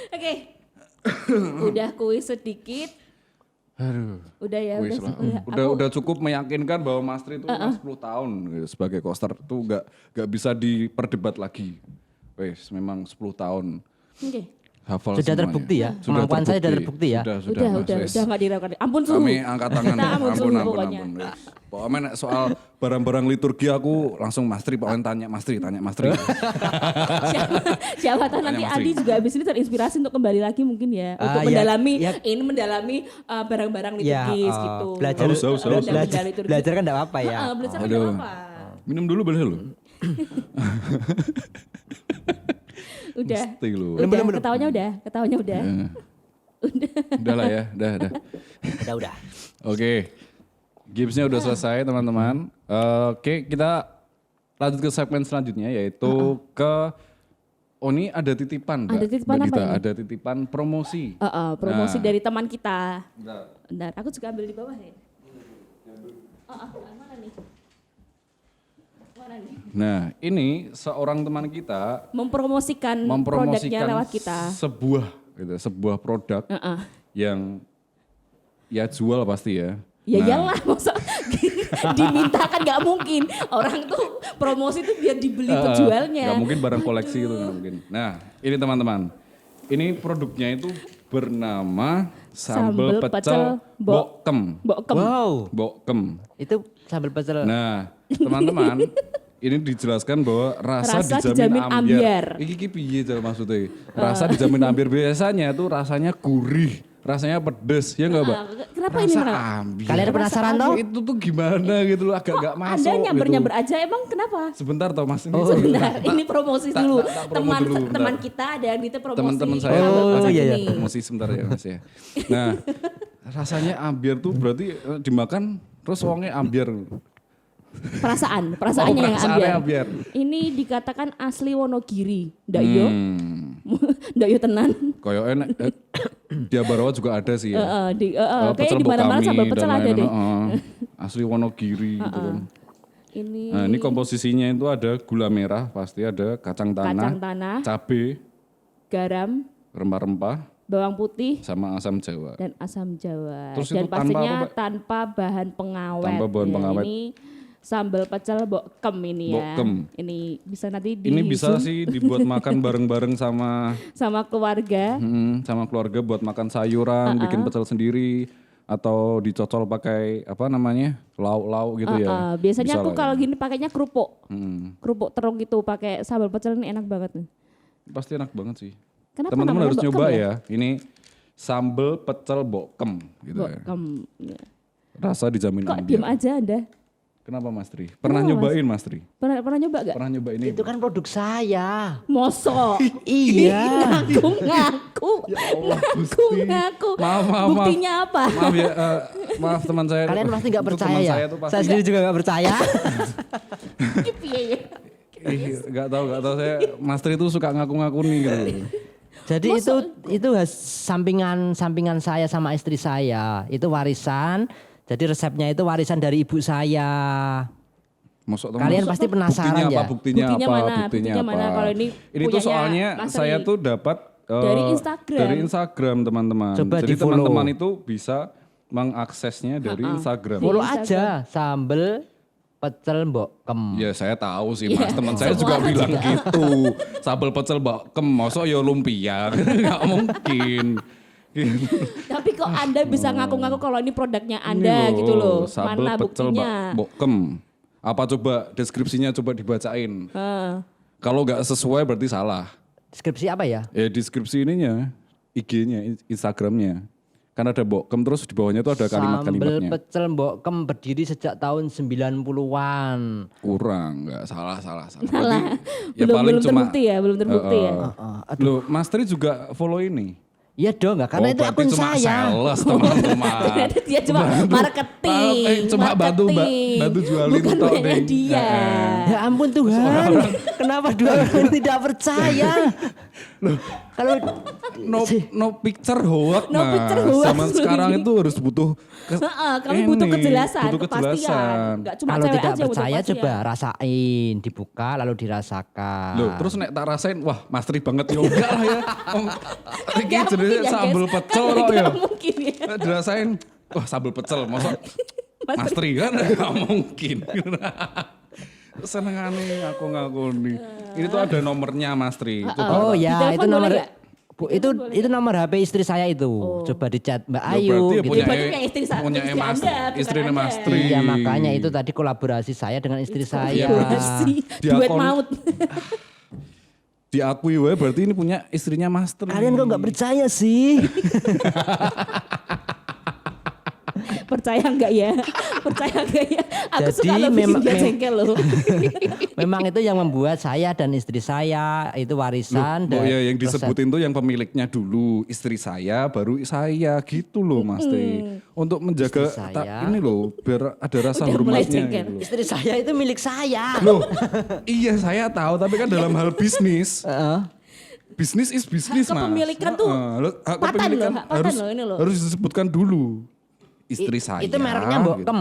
Speaker 1: Oke. Udah kuis sedikit.
Speaker 2: Aduh.
Speaker 1: Udah ya,
Speaker 2: Wis lah. Udah cukup meyakinkan bahwa Mas Tri itu 10 tahun gitu, sebagai coaster itu enggak bisa diperdebat lagi. Wis, memang 10 tahun.
Speaker 1: Oke.
Speaker 2: Hafal
Speaker 3: Sudah
Speaker 2: semuanya.
Speaker 3: terbukti ya? Kemampuan saya sudah terbukti ya?
Speaker 1: Udah enggak diragukan. Ampun suhu.
Speaker 2: Kami angkat tangan.
Speaker 1: Ampun.
Speaker 2: Ampun. Pokoknya nek soal barang-barang liturgi aku langsung Mas Tri, pokoknya tanya Mas Tri.
Speaker 1: Siapa tahu nanti Adi juga habis ini terinspirasi untuk kembali lagi mungkin ya. Untuk mendalami barang-barang liturgis gitu.
Speaker 3: Belajar kan enggak apa-apa ya.
Speaker 1: Belajar kan enggak apa-apa.
Speaker 2: Minum dulu boleh loh.
Speaker 1: Udah.
Speaker 3: Belum.
Speaker 1: Ketawanya udah.
Speaker 2: Udah lah ya,
Speaker 3: Udah.
Speaker 2: Oke. Gamesnya udah selesai teman-teman. Oke, kita lanjut ke segmen selanjutnya yaitu ke ini ada titipan Mbak.
Speaker 1: Ada titipan
Speaker 2: Mbak
Speaker 1: apa
Speaker 2: Dita,
Speaker 1: ini?
Speaker 2: ada titipan promosi.
Speaker 1: Promosi
Speaker 2: Nah.
Speaker 1: dari teman kita.
Speaker 2: Bentar.
Speaker 1: Aku juga ambil di bawah nih. Mana nih?
Speaker 2: Nah, ini seorang teman kita
Speaker 1: mempromosikan produknya lewat kita.
Speaker 2: sebuah produk yang ya jual pasti ya.
Speaker 1: Ya iyalah, masa diminta kan nggak mungkin. Orang tuh promosi tuh biar dibeli penjualnya.
Speaker 2: Nggak mungkin barang koleksi itu nggak mungkin. Nah, ini teman-teman. Ini produknya itu bernama sambal pecel bokem.
Speaker 3: Wow.
Speaker 2: Bokem.
Speaker 3: Itu sambal pecel.
Speaker 2: Nah, teman-teman, ini dijelaskan bahwa rasa
Speaker 1: dijamin ambiar.
Speaker 2: Iki piye maksudnya? Rasa dijamin ambiar, biasanya tuh rasanya gurih, rasanya pedes, ya enggak, Mbak?
Speaker 1: Kenapa
Speaker 2: rasa
Speaker 1: ini
Speaker 2: ambiar.
Speaker 3: Kalian penasaran toh?
Speaker 2: Itu tuh gimana gitu loh, agak enggak masuk
Speaker 1: Anda nyamber-nyamber
Speaker 2: gitu.
Speaker 1: aja, emang kenapa?
Speaker 2: Sebentar toh Mas.
Speaker 1: Sebentar, ini promosi dulu.
Speaker 2: promo dulu, bentar.
Speaker 1: Teman kita ada yang kita promosi.
Speaker 2: Teman-teman saya
Speaker 1: iya.
Speaker 2: promosi sebentar ya Mas ya. Nah, rasanya ambiar tuh berarti dimakan terus wongnya ambiar.
Speaker 1: Perasaannya yang ambiar. Ini dikatakan asli Wonogiri, ndak yo? Ndak yo tenan.
Speaker 2: Kayak enak. Di Ambarawa juga ada sih ya.
Speaker 1: Kayaknya di mana-mana sambal pecel ada deh.
Speaker 2: Asli Wonogiri gitu kan.
Speaker 1: Ini
Speaker 2: Nah, ini komposisinya itu ada gula merah, pasti ada kacang tanah, cabai,
Speaker 1: garam,
Speaker 2: rempah-rempah,
Speaker 1: bawang putih,
Speaker 2: sama asam Jawa.
Speaker 1: dan asam Jawa.
Speaker 2: Terus
Speaker 1: Dan
Speaker 2: itu
Speaker 1: pastinya
Speaker 2: tanpa apa, Pak?
Speaker 1: tanpa bahan pengawet.
Speaker 2: Tanpa bahan pengawet.
Speaker 1: Ini sambal pecel bokem ini ya.
Speaker 2: Bokem.
Speaker 1: Ini bisa nanti di
Speaker 2: Ini bisa
Speaker 1: zoom
Speaker 2: sih dibuat makan bareng-bareng sama
Speaker 1: keluarga.
Speaker 2: sama keluarga buat makan sayuran, bikin pecel sendiri atau dicocol pakai apa namanya? Lauk-lauk gitu ya.
Speaker 1: Biasanya
Speaker 2: Bisa
Speaker 1: aku
Speaker 2: lah
Speaker 1: kalau
Speaker 2: ya.
Speaker 1: gini pakainya kerupuk. Kerupuk terung gitu pakai sambal pecel ini enak banget nih.
Speaker 2: Pasti enak banget sih.
Speaker 1: Kenapa
Speaker 2: Teman-teman
Speaker 1: namanya
Speaker 2: harus
Speaker 1: bokem
Speaker 2: nyoba
Speaker 1: ya?
Speaker 2: ya. Ini sambal pecel bokem gitu ya.
Speaker 1: Bokem. Ya.
Speaker 2: Rasa dijamin
Speaker 1: Kok
Speaker 2: ambiar.
Speaker 1: diem aja Anda?
Speaker 2: Kenapa Mas Tri? Pernah nyobain Mas Tri?
Speaker 1: Pernah nyoba gak?
Speaker 2: Pernah nyoba ini?
Speaker 3: Itu kan produk saya.
Speaker 1: Mosok.
Speaker 3: Iya.
Speaker 1: Ngaku.
Speaker 2: Maaf.
Speaker 1: Buktinya apa?
Speaker 2: Maaf ya, maaf teman saya.
Speaker 3: Kalian pasti nggak
Speaker 2: Itu
Speaker 3: percaya
Speaker 2: teman
Speaker 3: ya?
Speaker 2: Saya, tuh pasti
Speaker 3: Saya sendiri juga nggak percaya.
Speaker 1: Piye ya?
Speaker 2: Gak tahu saya. Mas Tri itu suka ngaku-ngaku nih gitu.
Speaker 3: Jadi itu sampingan saya sama istri saya. Itu warisan. Jadi resepnya itu warisan dari ibu saya. Kalian pasti penasaran ya.
Speaker 2: Buktinya
Speaker 1: mana kalau ini
Speaker 2: tuh soalnya
Speaker 1: Mas
Speaker 2: saya
Speaker 1: Tri.
Speaker 2: tuh dapat
Speaker 1: dari
Speaker 2: Instagram teman-teman.
Speaker 3: Coba
Speaker 2: Jadi
Speaker 3: di-follow.
Speaker 2: teman-teman itu bisa mengaksesnya dari Instagram.
Speaker 3: Follow aja sambel pecel bokem.
Speaker 2: Ya saya tahu sih Mas,
Speaker 1: Iya,
Speaker 2: teman saya juga
Speaker 1: semua
Speaker 2: bilang
Speaker 1: juga.
Speaker 2: gitu. Sambal pecel bokem, masa ya lumpia, nggak mungkin. Gitu.
Speaker 1: Tapi kok Anda bisa ngaku-ngaku kalau ini produknya
Speaker 2: Ini
Speaker 1: Anda gitu loh.
Speaker 2: sambal
Speaker 1: Mana
Speaker 2: pecel
Speaker 1: buktinya?
Speaker 2: bokem. Apa coba deskripsinya coba dibacain. Kalau nggak sesuai berarti salah.
Speaker 3: Deskripsi apa ya?
Speaker 2: Ya deskripsi ininya, IG-nya, Instagram-nya. Kan ada bokem terus di bawahnya tuh ada
Speaker 3: Sambel
Speaker 2: kalimat-kalimatnya.
Speaker 3: pecel bokem berdiri sejak tahun 90-an.
Speaker 2: Kurang, nggak salah.
Speaker 1: Salah.
Speaker 2: Berarti ya
Speaker 1: belum terbukti ya, belum terbukti ya.
Speaker 2: Loh, Mas Tri juga follow ini.
Speaker 3: Iya dong, enggak, karena itu
Speaker 2: berarti
Speaker 3: akun
Speaker 2: cuma
Speaker 3: saya.
Speaker 2: sales teman-teman.
Speaker 1: Ternyata dia cuma marketing.
Speaker 2: Cuma bantu jualin
Speaker 1: bukan
Speaker 2: tok,
Speaker 1: punya
Speaker 2: Ding.
Speaker 1: dia.
Speaker 3: Ya ampun Tuhan, kenapa dua orang tidak percaya? Kalau
Speaker 2: No picture hoax
Speaker 1: No
Speaker 2: Mas.
Speaker 1: picture hoax.
Speaker 2: Zaman sekarang itu harus butuh
Speaker 1: Kami butuh
Speaker 2: ini,
Speaker 1: kejelasan,
Speaker 2: butuh
Speaker 1: kepastian.
Speaker 2: kejelasan.
Speaker 1: Gak cuma
Speaker 3: kalau
Speaker 1: cewek
Speaker 3: tidak
Speaker 1: aja butuh
Speaker 3: percaya
Speaker 1: kepastian.
Speaker 3: coba rasain, dibuka lalu dirasakan.
Speaker 2: Loh, terus nek tak rasain, wah Mas Tri banget ya enggak lah ya. Iki
Speaker 1: Nggak
Speaker 2: jenenge
Speaker 1: mungkin ya,
Speaker 2: sambal
Speaker 1: guys.
Speaker 2: pecel
Speaker 1: Kan
Speaker 2: kok ya.
Speaker 1: nggak mungkin ya.
Speaker 2: Dirasain Wah sambal pecel, masa Mastri kan nggak mungkin. Senengane aku ngakoni. Ini tuh ada nomornya Mastri.
Speaker 3: Oh ya, itu nomor itu nomor HP istri saya itu.
Speaker 1: Oh.
Speaker 3: Coba dicat Mbak
Speaker 2: Ya,
Speaker 3: Ayu
Speaker 2: berarti ya
Speaker 3: gitu.
Speaker 1: punya istri
Speaker 2: punya
Speaker 1: istri
Speaker 2: Mas,
Speaker 1: Anda, bukan
Speaker 2: istrinya
Speaker 1: Anda.
Speaker 2: Mastri.
Speaker 3: Iya, makanya itu tadi kolaborasi saya dengan istri saya.
Speaker 1: Kolaborasi, duet
Speaker 2: Diakon-
Speaker 1: maut.
Speaker 2: Diakui wae berarti ini punya istrinya Mastri.
Speaker 3: Kalian kok nggak percaya sih?
Speaker 1: Percaya enggak ya? Percaya enggak ya? Aku
Speaker 3: Jadi
Speaker 1: suka lo bikin dia
Speaker 3: memang-
Speaker 1: jengkel loh.
Speaker 3: Memang itu yang membuat saya dan istri saya itu warisan.
Speaker 2: Oh ya yang disebutin tuh yang pemiliknya dulu istri saya baru saya gitu loh Mas Teh. Untuk menjaga
Speaker 3: Istri saya.
Speaker 2: ini loh biar ada rasa
Speaker 1: Udah mulai
Speaker 2: hormatnya
Speaker 1: jengkel.
Speaker 2: gitu loh.
Speaker 3: Istri saya itu milik saya.
Speaker 2: Loh, iya saya tahu tapi kan dalam hal bisnis. Bisnis is bisnis
Speaker 1: Hak
Speaker 2: Mas.
Speaker 1: kepemilikan tuh
Speaker 2: Hak
Speaker 1: paten
Speaker 2: kepemilikan
Speaker 1: loh, hak paten loh, ini loh.
Speaker 2: harus disebutkan dulu. Istri saya.
Speaker 3: Itu mereknya
Speaker 2: gitu.
Speaker 3: Bokem.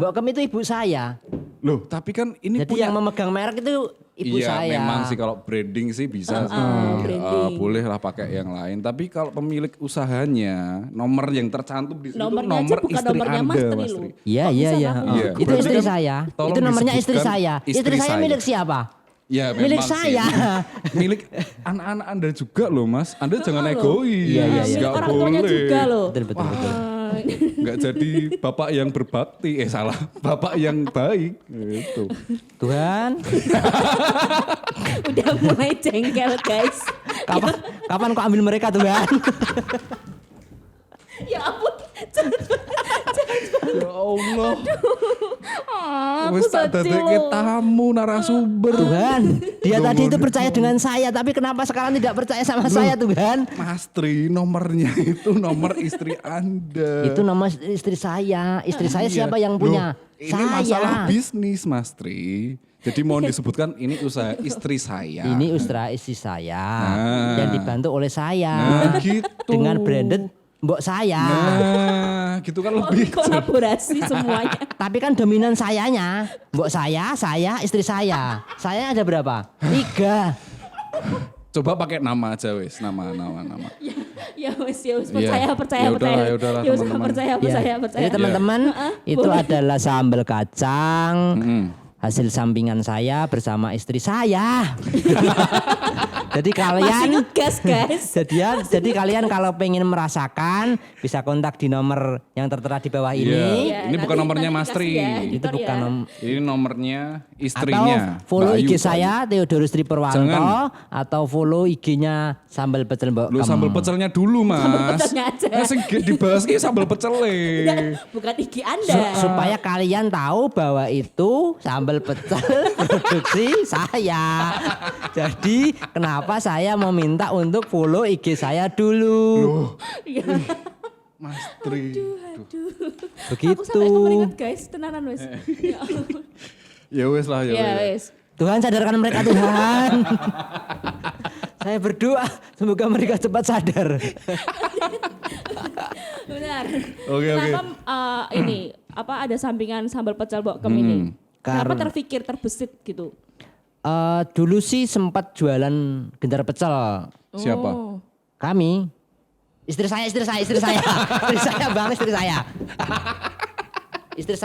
Speaker 3: Bokem itu ibu saya.
Speaker 2: Loh, tapi kan ini
Speaker 3: Jadi
Speaker 2: punya
Speaker 3: yang memegang merek itu ibu
Speaker 2: iya,
Speaker 3: saya.
Speaker 2: memang sih kalau branding sih bisa sih.
Speaker 1: branding.
Speaker 2: Boleh lah pakai yang lain. Tapi kalau pemilik usahanya, nomor yang tercantum di situ
Speaker 1: Nomornya aja
Speaker 2: nomor
Speaker 1: bukan
Speaker 2: istri
Speaker 1: nomornya
Speaker 2: Anda,
Speaker 1: Mastri
Speaker 2: Mas
Speaker 1: loh.
Speaker 2: Tri.
Speaker 3: Iya,
Speaker 1: Kok
Speaker 3: iya,
Speaker 1: bisa
Speaker 3: iya.
Speaker 1: tahu?
Speaker 2: Iya,
Speaker 3: Itu
Speaker 2: berarti
Speaker 3: istri
Speaker 2: kan
Speaker 3: saya.
Speaker 2: tolong
Speaker 3: Itu nomornya istri
Speaker 2: disebutkan
Speaker 3: saya.
Speaker 2: istri
Speaker 3: Istri saya
Speaker 2: saya.
Speaker 3: milik siapa?
Speaker 2: Ya,
Speaker 3: Milik
Speaker 2: memang sih.
Speaker 3: saya.
Speaker 2: Milik anak-anak Anda juga loh, Mas. Anda jangan egois.
Speaker 3: Iya, iya, iya.
Speaker 1: Milik
Speaker 2: Nggak
Speaker 1: orang tuanya
Speaker 2: boleh.
Speaker 1: juga loh.
Speaker 3: Betul, betul, betul.
Speaker 2: Nggak jadi bapak yang berbakti. Salah. Bapak yang baik. Gitu.
Speaker 3: Tuhan,
Speaker 1: Udah mulai jengkel guys.
Speaker 3: kapan kau ambil mereka Tuhan?
Speaker 1: Ya ampun.
Speaker 2: Ya Allah.
Speaker 1: Aku
Speaker 2: Wes tak
Speaker 1: sedih
Speaker 2: dadeke
Speaker 1: loh.
Speaker 2: tamu narasumber.
Speaker 3: Tuhan, dia
Speaker 2: Loh,
Speaker 3: tadi itu
Speaker 2: loh,
Speaker 3: percaya dengan saya, tapi kenapa sekarang tidak percaya sama saya Tuhan?
Speaker 2: Mas Tri, nomornya itu nomor istri Anda.
Speaker 3: Itu nama istri saya. Istri saya
Speaker 2: Iya.
Speaker 3: siapa yang punya?
Speaker 2: Loh, ini masalah
Speaker 3: Saya.
Speaker 2: bisnis, Mas Tri. Jadi mohon disebutkan ini usaha istri saya.
Speaker 3: Ini ustra istri saya
Speaker 2: Nah.
Speaker 3: yang dibantu oleh saya
Speaker 2: Nah, gitu.
Speaker 3: dengan branded mbok saya.
Speaker 2: Nah, gitu kan
Speaker 1: Oh,
Speaker 2: lebih.
Speaker 1: kolaborasi semuanya.
Speaker 3: Tapi kan dominan sayanya, mbok saya, istri saya. Saya ada berapa? 3.
Speaker 2: Coba pakai nama aja wes, nama.
Speaker 1: Ya wes, ya wes,
Speaker 2: Iya.
Speaker 1: percaya.
Speaker 2: Ya udahlah, ya udahlah,
Speaker 1: Ya wes,
Speaker 2: teman-teman.
Speaker 1: percaya.
Speaker 3: Jadi teman-teman itu
Speaker 1: boleh.
Speaker 3: adalah sambal kacang.
Speaker 2: Mm.
Speaker 3: Hasil sampingan saya bersama istri saya. Jadi
Speaker 1: Masih
Speaker 3: kalian
Speaker 1: ngegas guys.
Speaker 3: jadi kalian kalau pengen merasakan bisa kontak di nomor yang tertera di bawah ini.
Speaker 2: Iya. Ini bukan nomornya Mas Tri.
Speaker 3: Itu bukan nomor.
Speaker 2: Ini nomornya
Speaker 3: Atau
Speaker 2: istrinya.
Speaker 3: follow
Speaker 2: Mbak
Speaker 3: IG
Speaker 2: Ayu.
Speaker 3: saya Theodorus Tri Purwanto
Speaker 2: Jangan.
Speaker 3: atau follow IG-nya Sambal Pecel Mbok
Speaker 2: Lu
Speaker 3: Kem.
Speaker 2: sambal pecelnya dulu Mas.
Speaker 1: Sambal pecelnya aja.
Speaker 2: Nah, sing dibahas ini sambal pecel
Speaker 1: Bukan IG Anda.
Speaker 3: Supaya kalian tahu bahwa itu sambal pecel produksi saya. Jadi kenapa saya meminta untuk follow IG saya dulu.
Speaker 1: Iya.
Speaker 2: Mas Tri.
Speaker 3: Begitu.
Speaker 1: Aku sampai kemeringat guys, tenanan wes. Ya Allah.
Speaker 2: Ya wes lah ya.
Speaker 1: Ya
Speaker 2: wes.
Speaker 1: wes.
Speaker 3: Tuhan sadarkan mereka Tuhan. Saya berdoa semoga mereka cepat sadar.
Speaker 1: Benar.
Speaker 2: Oke,
Speaker 1: Kenapa ini ada sampingan sambal pecel bokem ini? Kenapa terfikir terbesit gitu?
Speaker 3: Dulu sih sempat jualan gentar pecel.
Speaker 2: Siapa?
Speaker 1: Oh.
Speaker 3: Kami. Istri saya. Istri saya bang, istri saya. Istri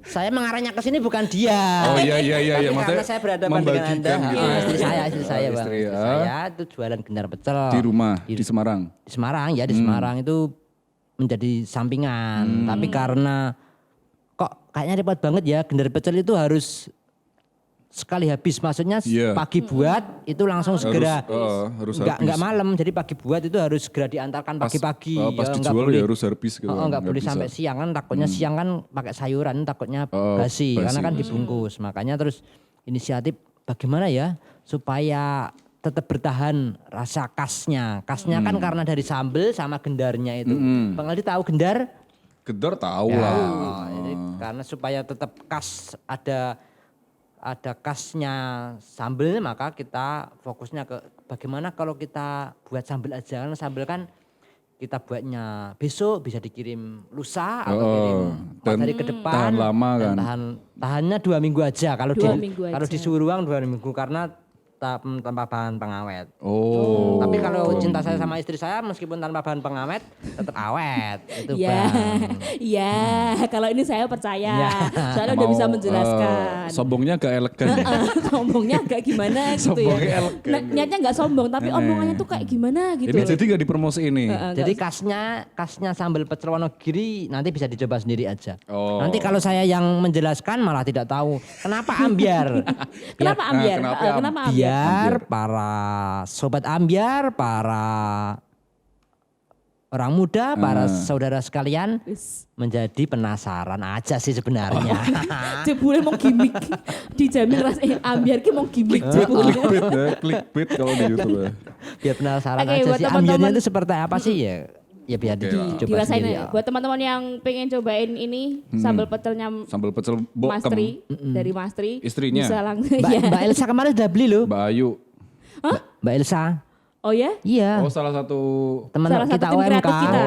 Speaker 3: saya mengarahnya ke sini bukan dia.
Speaker 2: Oh iya
Speaker 3: Tapi
Speaker 2: maksudnya
Speaker 3: karena saya berhadapan dengan Anda.
Speaker 2: membagikan gitu.
Speaker 3: Istri saya bang.
Speaker 2: Istri,
Speaker 3: Istri
Speaker 2: ya.
Speaker 3: saya itu jualan gentar pecel.
Speaker 2: Di rumah di Semarang.
Speaker 3: Di Semarang ya, di Semarang itu menjadi sampingan. Tapi karena kok kayaknya repot banget ya, gentar pecel itu harus sekali habis, maksudnya
Speaker 2: Iya.
Speaker 3: pagi buat itu langsung segera
Speaker 2: Harus
Speaker 3: nggak
Speaker 2: habis.
Speaker 3: malam, jadi pagi buat itu harus segera diantarkan pagi-pagi.
Speaker 2: Pas
Speaker 3: nggak
Speaker 2: dijual
Speaker 3: boleh,
Speaker 2: ya harus habis gitu.
Speaker 3: nggak boleh
Speaker 2: bisa.
Speaker 3: sampai siang kan, takutnya siang kan pakai sayuran, takutnya
Speaker 2: basi.
Speaker 3: basi karena kan dibungkus. Makanya terus inisiatif bagaimana ya supaya tetap bertahan rasa khasnya. Khasnya kan karena dari sambel sama gendarnya itu. Bang Aldi tahu gendar?
Speaker 2: Gedor tahu
Speaker 3: Ya,
Speaker 2: lah.
Speaker 3: jadi karena supaya tetap khas, ada khasnya sambel, maka kita fokusnya ke bagaimana kalau kita buat sambel aja. Karena sambel kan kita buatnya besok bisa dikirim lusa atau kirim 4 hari ke depan.
Speaker 2: tahan lama
Speaker 3: Dan
Speaker 2: kan.
Speaker 3: tahannya 2 minggu aja kalau
Speaker 1: 2 minggu
Speaker 3: kalau
Speaker 1: aja.
Speaker 3: disuruh ruang 2 minggu karena tanpa bahan pengawet.
Speaker 2: Oh.
Speaker 3: Tapi kalau cinta saya sama istri saya meskipun tanpa bahan pengawet tetap awet. Itu Bang.
Speaker 1: Iya, kalau ini saya percaya.
Speaker 3: Iya.
Speaker 1: Soalnya udah bisa menjelaskan.
Speaker 2: Sombongnya agak elegan. Ya?
Speaker 1: Sombongnya agak gimana gitu
Speaker 2: Sombongnya
Speaker 1: ya.
Speaker 2: elegan.
Speaker 1: Niatnya nggak sombong, tapi omongannya tuh kayak gimana gitu.
Speaker 2: Ini jadi gak dipromosi ini.
Speaker 3: Jadi khasnya sambal pecel Wonogiri nanti bisa dicoba sendiri aja.
Speaker 2: Oh.
Speaker 3: Nanti kalau saya yang menjelaskan malah tidak tahu kenapa ambiar.
Speaker 1: Kenapa ambiar?
Speaker 2: kenapa
Speaker 1: Kenapa ambiar?
Speaker 3: Biar para sobat ambiar, para orang muda, para saudara sekalian menjadi penasaran aja sih sebenarnya.
Speaker 1: Jebule mau gimmick. Dijamin ambiar ki mau gimmick jebule.
Speaker 2: Clickbait kalau di YouTube ya.
Speaker 3: Biar penasaran
Speaker 1: Oke,
Speaker 3: aja
Speaker 1: buat
Speaker 3: sih
Speaker 1: teman-teman-
Speaker 3: ambiarnya itu seperti apa sih ya? Ya biar dicoba
Speaker 1: Dirasain
Speaker 3: sendiri.
Speaker 1: ya. Buat teman-teman yang pengen cobain ini sambal pecelnya
Speaker 2: Sambal pecel
Speaker 1: Mas
Speaker 2: bokem.
Speaker 1: Tri dari Mas Tri.
Speaker 2: Istrinya.
Speaker 1: Bisa langsung.
Speaker 3: Mbak Elsa kemarin udah beli loh.
Speaker 2: Mbak Ayu.
Speaker 3: Mbak Elsa.
Speaker 1: Oh ya?
Speaker 3: Iya.
Speaker 2: Oh salah satu
Speaker 3: Teman
Speaker 1: Salah satu
Speaker 3: kita
Speaker 1: tim
Speaker 3: OMK.
Speaker 1: kreatif kita.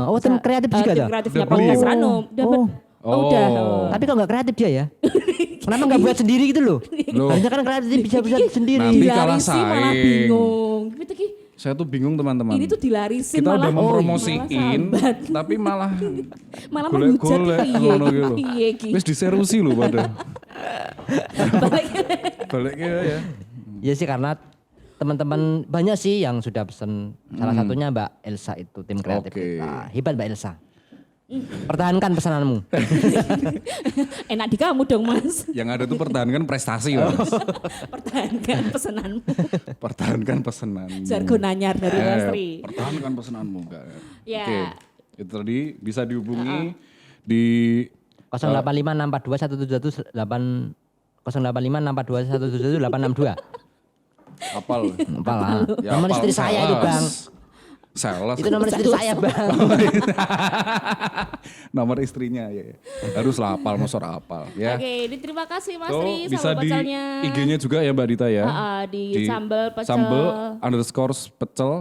Speaker 3: Oh, tim kreatif juga
Speaker 1: Tim
Speaker 3: tuh?
Speaker 1: kreatifnya
Speaker 2: Udah
Speaker 1: Pak
Speaker 2: beli.
Speaker 1: Mas Rano. Dapat.
Speaker 2: Oh.
Speaker 1: Udah.
Speaker 3: Tapi kok nggak kreatif dia ya? Kenapa nggak buat sendiri gitu loh?
Speaker 2: Loh.
Speaker 3: Harusnya kan kreatif bisa sendiri.
Speaker 2: Nanti kalah
Speaker 1: Dilarisi malah
Speaker 2: saing.
Speaker 1: bingung. Gitu Ki.
Speaker 2: Saya tuh bingung teman-teman.
Speaker 1: Ini tuh dilarisin
Speaker 2: kita
Speaker 1: malah.
Speaker 2: udah mempromosiin,
Speaker 1: malah sambat.
Speaker 2: tapi malah
Speaker 1: Malah menghujat
Speaker 2: golek-golek
Speaker 1: piye
Speaker 2: ngono
Speaker 1: Ki,
Speaker 2: gitu.
Speaker 1: piye Ki.
Speaker 2: Wis diserusi lho pada.
Speaker 1: Balik.
Speaker 2: Baliknya ya.
Speaker 3: Ya sih karena teman-teman banyak sih yang sudah pesen. Salah satunya Mbak Elsa itu tim kreatif
Speaker 2: Oke.
Speaker 3: kita. Hebat Mbak Elsa. Pertahankan pesananmu.
Speaker 1: Enak di kamu dong Mas.
Speaker 2: Yang ada tuh pertahankan prestasi Mas.
Speaker 1: Pertahankan pesananmu.
Speaker 2: Pertahankan pesananmu.
Speaker 1: Jargon anyar dari Mas Tri.
Speaker 2: Pertahankan pesananmu enggak.
Speaker 1: Ya.
Speaker 2: Oke. Itu tadi bisa dihubungi di
Speaker 3: 0856421718 085642171862.
Speaker 2: apal.
Speaker 3: Apa lah?
Speaker 2: Ya,
Speaker 3: Nomor
Speaker 2: apal,
Speaker 3: istri saya itu
Speaker 2: sales.
Speaker 3: Bang.
Speaker 2: Sales.
Speaker 3: Itu nomor istri saya Bang.
Speaker 2: Nomor istrinya ya. Harus lah apal, mosor apal ya.
Speaker 1: Oke, terima kasih Mas
Speaker 2: Tuh,
Speaker 1: Tri
Speaker 2: bisa
Speaker 1: sambal
Speaker 2: di
Speaker 1: pecelnya.
Speaker 2: IG-nya juga ya Mbak Dita ya.
Speaker 1: Di sambal pecel.
Speaker 2: Sambal _pecel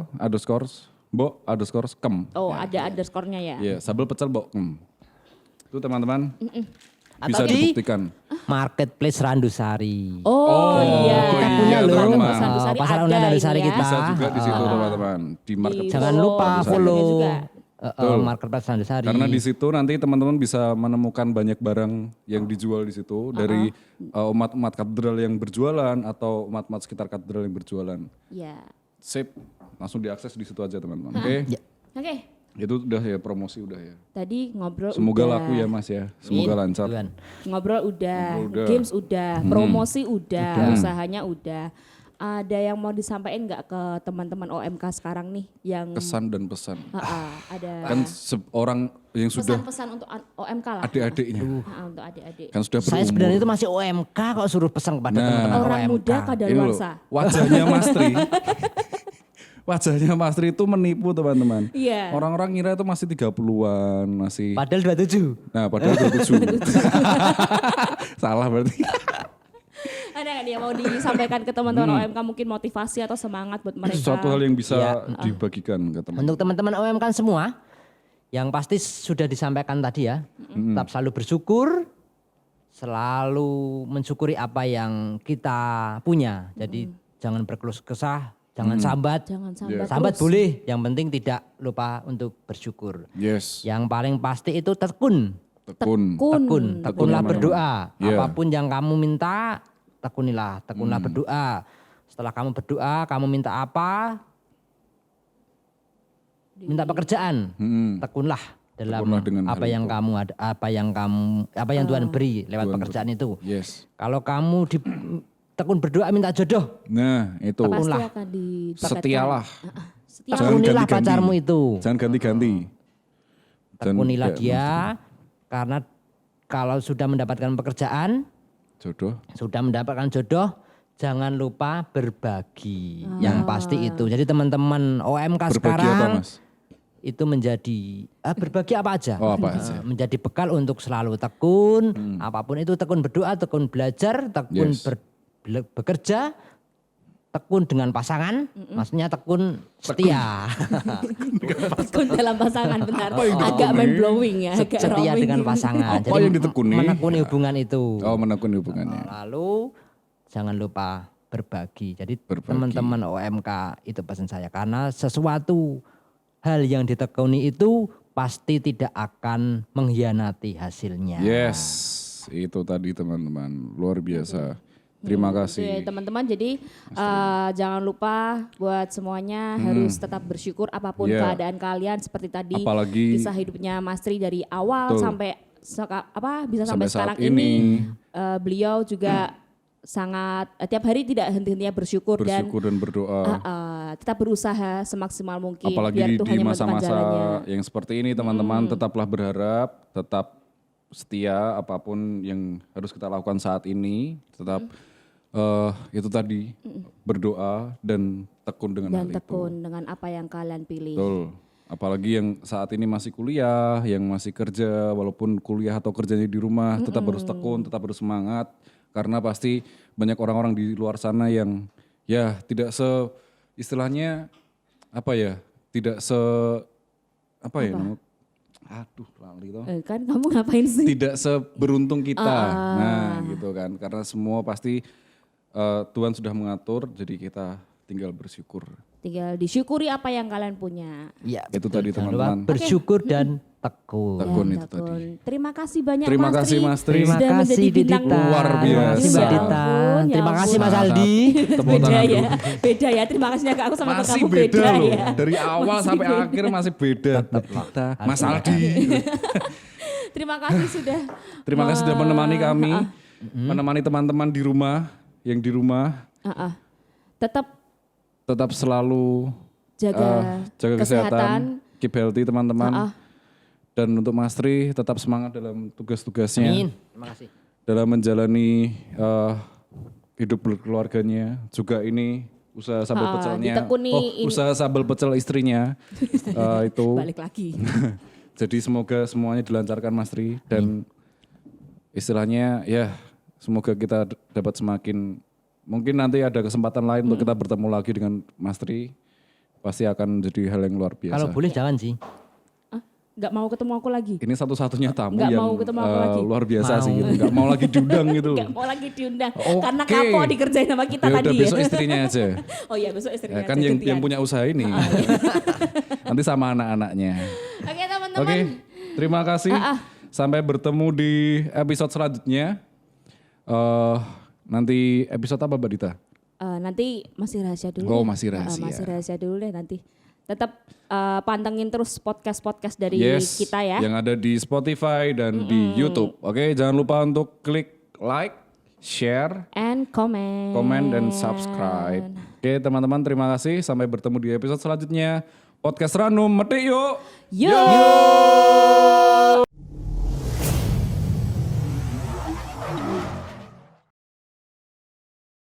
Speaker 2: _kem.
Speaker 1: Oh, ada underscore-nya ya.
Speaker 2: Iya, sambal pecel bokem. Itu teman-teman bisa
Speaker 3: Atau di-
Speaker 2: dibuktikan.
Speaker 3: Marketplace Randusari.
Speaker 1: Oh, iya.
Speaker 2: Kita
Speaker 3: punya loh.
Speaker 2: teman-teman.
Speaker 1: Sandusari
Speaker 3: Pasar
Speaker 1: ada
Speaker 3: Online
Speaker 1: ini
Speaker 3: Randusari
Speaker 1: ya.
Speaker 3: kita.
Speaker 2: Bisa juga di situ teman-teman di market.
Speaker 3: Jangan lupa
Speaker 1: Di
Speaker 3: follow
Speaker 1: juga.
Speaker 3: Marketplace Randusari.
Speaker 2: Karena di situ nanti teman-teman bisa menemukan banyak barang yang dijual di situ dari umat-umat katedral yang berjualan atau umat-umat sekitar katedral yang berjualan.
Speaker 1: Iya.
Speaker 2: Sip, langsung diakses di situ aja teman-teman. Oke,
Speaker 3: Ya.
Speaker 1: Oke,
Speaker 2: itu udah ya promosi udah ya.
Speaker 1: tadi ngobrol
Speaker 2: Semoga
Speaker 1: udah.
Speaker 2: laku ya Mas ya, semoga lancar.
Speaker 3: Tuhan.
Speaker 1: Ngobrol udah,
Speaker 2: Ngobrol udah.
Speaker 1: games udah, promosi udah, usahanya udah. Ada yang mau disampaikan nggak ke teman-teman OMK sekarang nih yang
Speaker 2: Kesan dan pesan.
Speaker 1: ada
Speaker 2: Kan orang yang sudah
Speaker 1: pesan-pesan untuk OMK lah.
Speaker 2: adik-adiknya
Speaker 1: Untuk adik-adik.
Speaker 2: kan sudah
Speaker 3: Saya
Speaker 2: berumur.
Speaker 3: sebenarnya itu masih OMK kok suruh pesan kepada teman-teman
Speaker 1: Orang
Speaker 3: OMK.
Speaker 1: muda
Speaker 2: Ini loh,
Speaker 1: kadaluarsa.
Speaker 2: wajahnya Mas Tri. Wajahnya Mas Tri itu menipu teman-teman.
Speaker 1: Iya.
Speaker 2: Orang-orang ngira itu masih 30-an, masih.
Speaker 3: Padahal 27.
Speaker 2: Nah, padahal 27. Salah berarti.
Speaker 1: Ada nggak nih yang mau disampaikan ke teman-teman OMK mungkin motivasi atau semangat buat mereka?
Speaker 2: Sesuatu hal yang bisa
Speaker 3: Iya.
Speaker 2: dibagikan ke teman.
Speaker 3: Untuk teman-teman OMK semua, yang pasti sudah disampaikan tadi ya, tetap selalu bersyukur, selalu mensyukuri apa yang kita punya. Jadi jangan berkeluh kesah, jangan sambat.
Speaker 1: Jangan sambat.
Speaker 3: Sambat
Speaker 1: terus.
Speaker 3: boleh, yang penting tidak lupa untuk bersyukur.
Speaker 2: Yes,
Speaker 3: Yang paling pasti itu tekun.
Speaker 2: tekun.
Speaker 3: Tekunlah berdoa.
Speaker 2: Iya.
Speaker 3: Apapun yang kamu minta, tekunlah berdoa. Setelah kamu berdoa, kamu minta apa? Minta pekerjaan. Tekunlah dalam
Speaker 2: Tekunlah dengan
Speaker 3: apa
Speaker 2: hal
Speaker 3: yang
Speaker 2: itu.
Speaker 3: kamu ada, apa yang Tuhan beri lewat pekerjaan itu.
Speaker 2: Yes.
Speaker 3: Kalau kamu tekun berdoa minta jodoh,
Speaker 2: Nah, itu.
Speaker 1: Pasti
Speaker 3: Tekunlah.
Speaker 1: akan dipaketkan.
Speaker 2: Setialah.
Speaker 1: Setia.
Speaker 2: Jangan
Speaker 3: tekunilah
Speaker 2: ganti-ganti.
Speaker 3: pacarmu itu.
Speaker 2: Jangan ganti-ganti. Dan
Speaker 3: Tekunilah
Speaker 2: kayak
Speaker 3: dia, karena kalau sudah mendapatkan pekerjaan,
Speaker 2: jodoh.
Speaker 3: sudah mendapatkan jodoh, jangan lupa berbagi. Yang pasti itu. Jadi teman-teman OMK
Speaker 2: Berbagi
Speaker 3: sekarang
Speaker 2: apa Mas?
Speaker 3: itu menjadi berbagi apa aja.
Speaker 2: Oh, apa aja?
Speaker 3: Menjadi bekal untuk selalu tekun, apapun itu tekun berdoa, tekun belajar, tekun
Speaker 2: Yes.
Speaker 3: bekerja, tekun dengan pasangan, maksudnya tekun setia.
Speaker 1: Tekun dalam pasangan benar.
Speaker 2: yang
Speaker 1: Agak
Speaker 2: ditekuni?
Speaker 1: mind blowing ya. Agak
Speaker 3: Setia
Speaker 1: roaming
Speaker 3: dengan
Speaker 1: gitu.
Speaker 3: pasangan.
Speaker 2: Apa yang ditekuni?
Speaker 3: Menekuni hubungan itu.
Speaker 2: Oh, menekuni hubungannya.
Speaker 3: Lalu jangan lupa berbagi. Jadi teman-teman OMK itu pesan saya, karena sesuatu hal yang ditekuni itu pasti tidak akan mengkhianati hasilnya.
Speaker 2: Yes, itu tadi teman-teman, luar biasa. Terima kasih.
Speaker 1: Ya, teman-teman, jadi jangan lupa buat semuanya harus tetap bersyukur apapun keadaan kalian, seperti tadi apalagi kisah hidupnya Mas Tri dari awal sampai bisa sampai sekarang ini. Beliau juga sangat tiap hari tidak henti-hentinya bersyukur dan berdoa. Tetap berusaha semaksimal mungkin.
Speaker 2: Apalagi biar Tuhan di masa-masa yang seperti ini teman-teman, tetaplah berharap, tetap setia apapun yang harus kita lakukan saat ini, tetap itu tadi berdoa dan tekun dengan hal itu. Dan tekun
Speaker 1: dengan apa yang kalian pilih.
Speaker 2: Betul. Apalagi yang saat ini masih kuliah, yang masih kerja, walaupun kuliah atau kerjanya di rumah, tetap harus tekun, tetap harus semangat. Karena pasti banyak orang-orang di luar sana yang ya tidak istilahnya tidak aduh lali toh.
Speaker 1: Kan kamu ngapain sih?
Speaker 2: Tidak seberuntung kita. Nah gitu kan, karena semua pasti Tuhan sudah mengatur, jadi kita tinggal bersyukur.
Speaker 1: Tinggal disyukuri apa yang kalian punya.
Speaker 3: Ya,
Speaker 2: itu tadi teman-teman.
Speaker 3: Bersyukur dan tekun.
Speaker 2: Tekun itu tadi.
Speaker 1: Terima kasih banyak
Speaker 2: Terima kasih Mas Tri.
Speaker 3: Terima kasih Dita.
Speaker 2: Luar biasa.
Speaker 3: Terima kasih Mbak Dita. Terima kasih Mas Aldi.
Speaker 1: Beda ya. Terima kasihnya ke aku sama ke kamu
Speaker 2: beda loh.
Speaker 1: Ya.
Speaker 2: Dari awal sampai akhir masih beda. Dita, Mas Aldi.
Speaker 1: Terima kasih sudah.
Speaker 2: Terima kasih sudah menemani kami, menemani teman-teman di rumah, yang di rumah. Tetap selalu jaga kesehatan, keep healthy teman-teman. Dan untuk Mas Tri tetap semangat dalam tugas-tugasnya.
Speaker 3: Amin. Terima kasih.
Speaker 2: Dalam menjalani hidup berkeluarganya. Juga ini usaha sambal pecelnya. Usaha sambal pecel istrinya. Itu.
Speaker 1: Balik lagi.
Speaker 2: Jadi semoga semuanya dilancarkan Mas Tri. Dan istilahnya ya semoga kita dapat semakin, mungkin nanti ada kesempatan lain untuk kita bertemu lagi dengan Mas Tri. Pasti akan jadi hal yang luar biasa.
Speaker 3: Kalau boleh jangan sih.
Speaker 1: Gak mau ketemu aku lagi.
Speaker 2: Ini satu-satunya tamu
Speaker 1: gak
Speaker 2: yang
Speaker 1: mau ketemu aku lagi.
Speaker 2: Luar biasa sih gitu. Gak mau lagi diundang gitu.
Speaker 1: Gak mau lagi diundang. Karena kapok dikerjain sama kita
Speaker 2: ya
Speaker 1: tadi
Speaker 2: udah, besok istrinya aja.
Speaker 1: Oh iya besok istrinya
Speaker 2: kan
Speaker 1: aja.
Speaker 2: Kan yang punya usaha ini. Nanti sama anak-anaknya.
Speaker 1: Oke teman-teman.
Speaker 2: Oke, terima kasih. Sampai bertemu di episode selanjutnya. Nanti episode apa Mbak Dita?
Speaker 1: Nanti masih rahasia dulu.
Speaker 2: Oh masih rahasia.
Speaker 1: Masih rahasia dulu deh nanti. Tetap pantengin terus podcast-podcast dari kita ya.
Speaker 2: Yang ada di Spotify dan di YouTube. Oke, jangan lupa untuk klik like, share,
Speaker 1: and comment.
Speaker 2: Comment dan subscribe. Oke teman-teman, terima kasih. Sampai bertemu di episode selanjutnya. Podcast Ranum, metik yuk.
Speaker 1: Yo.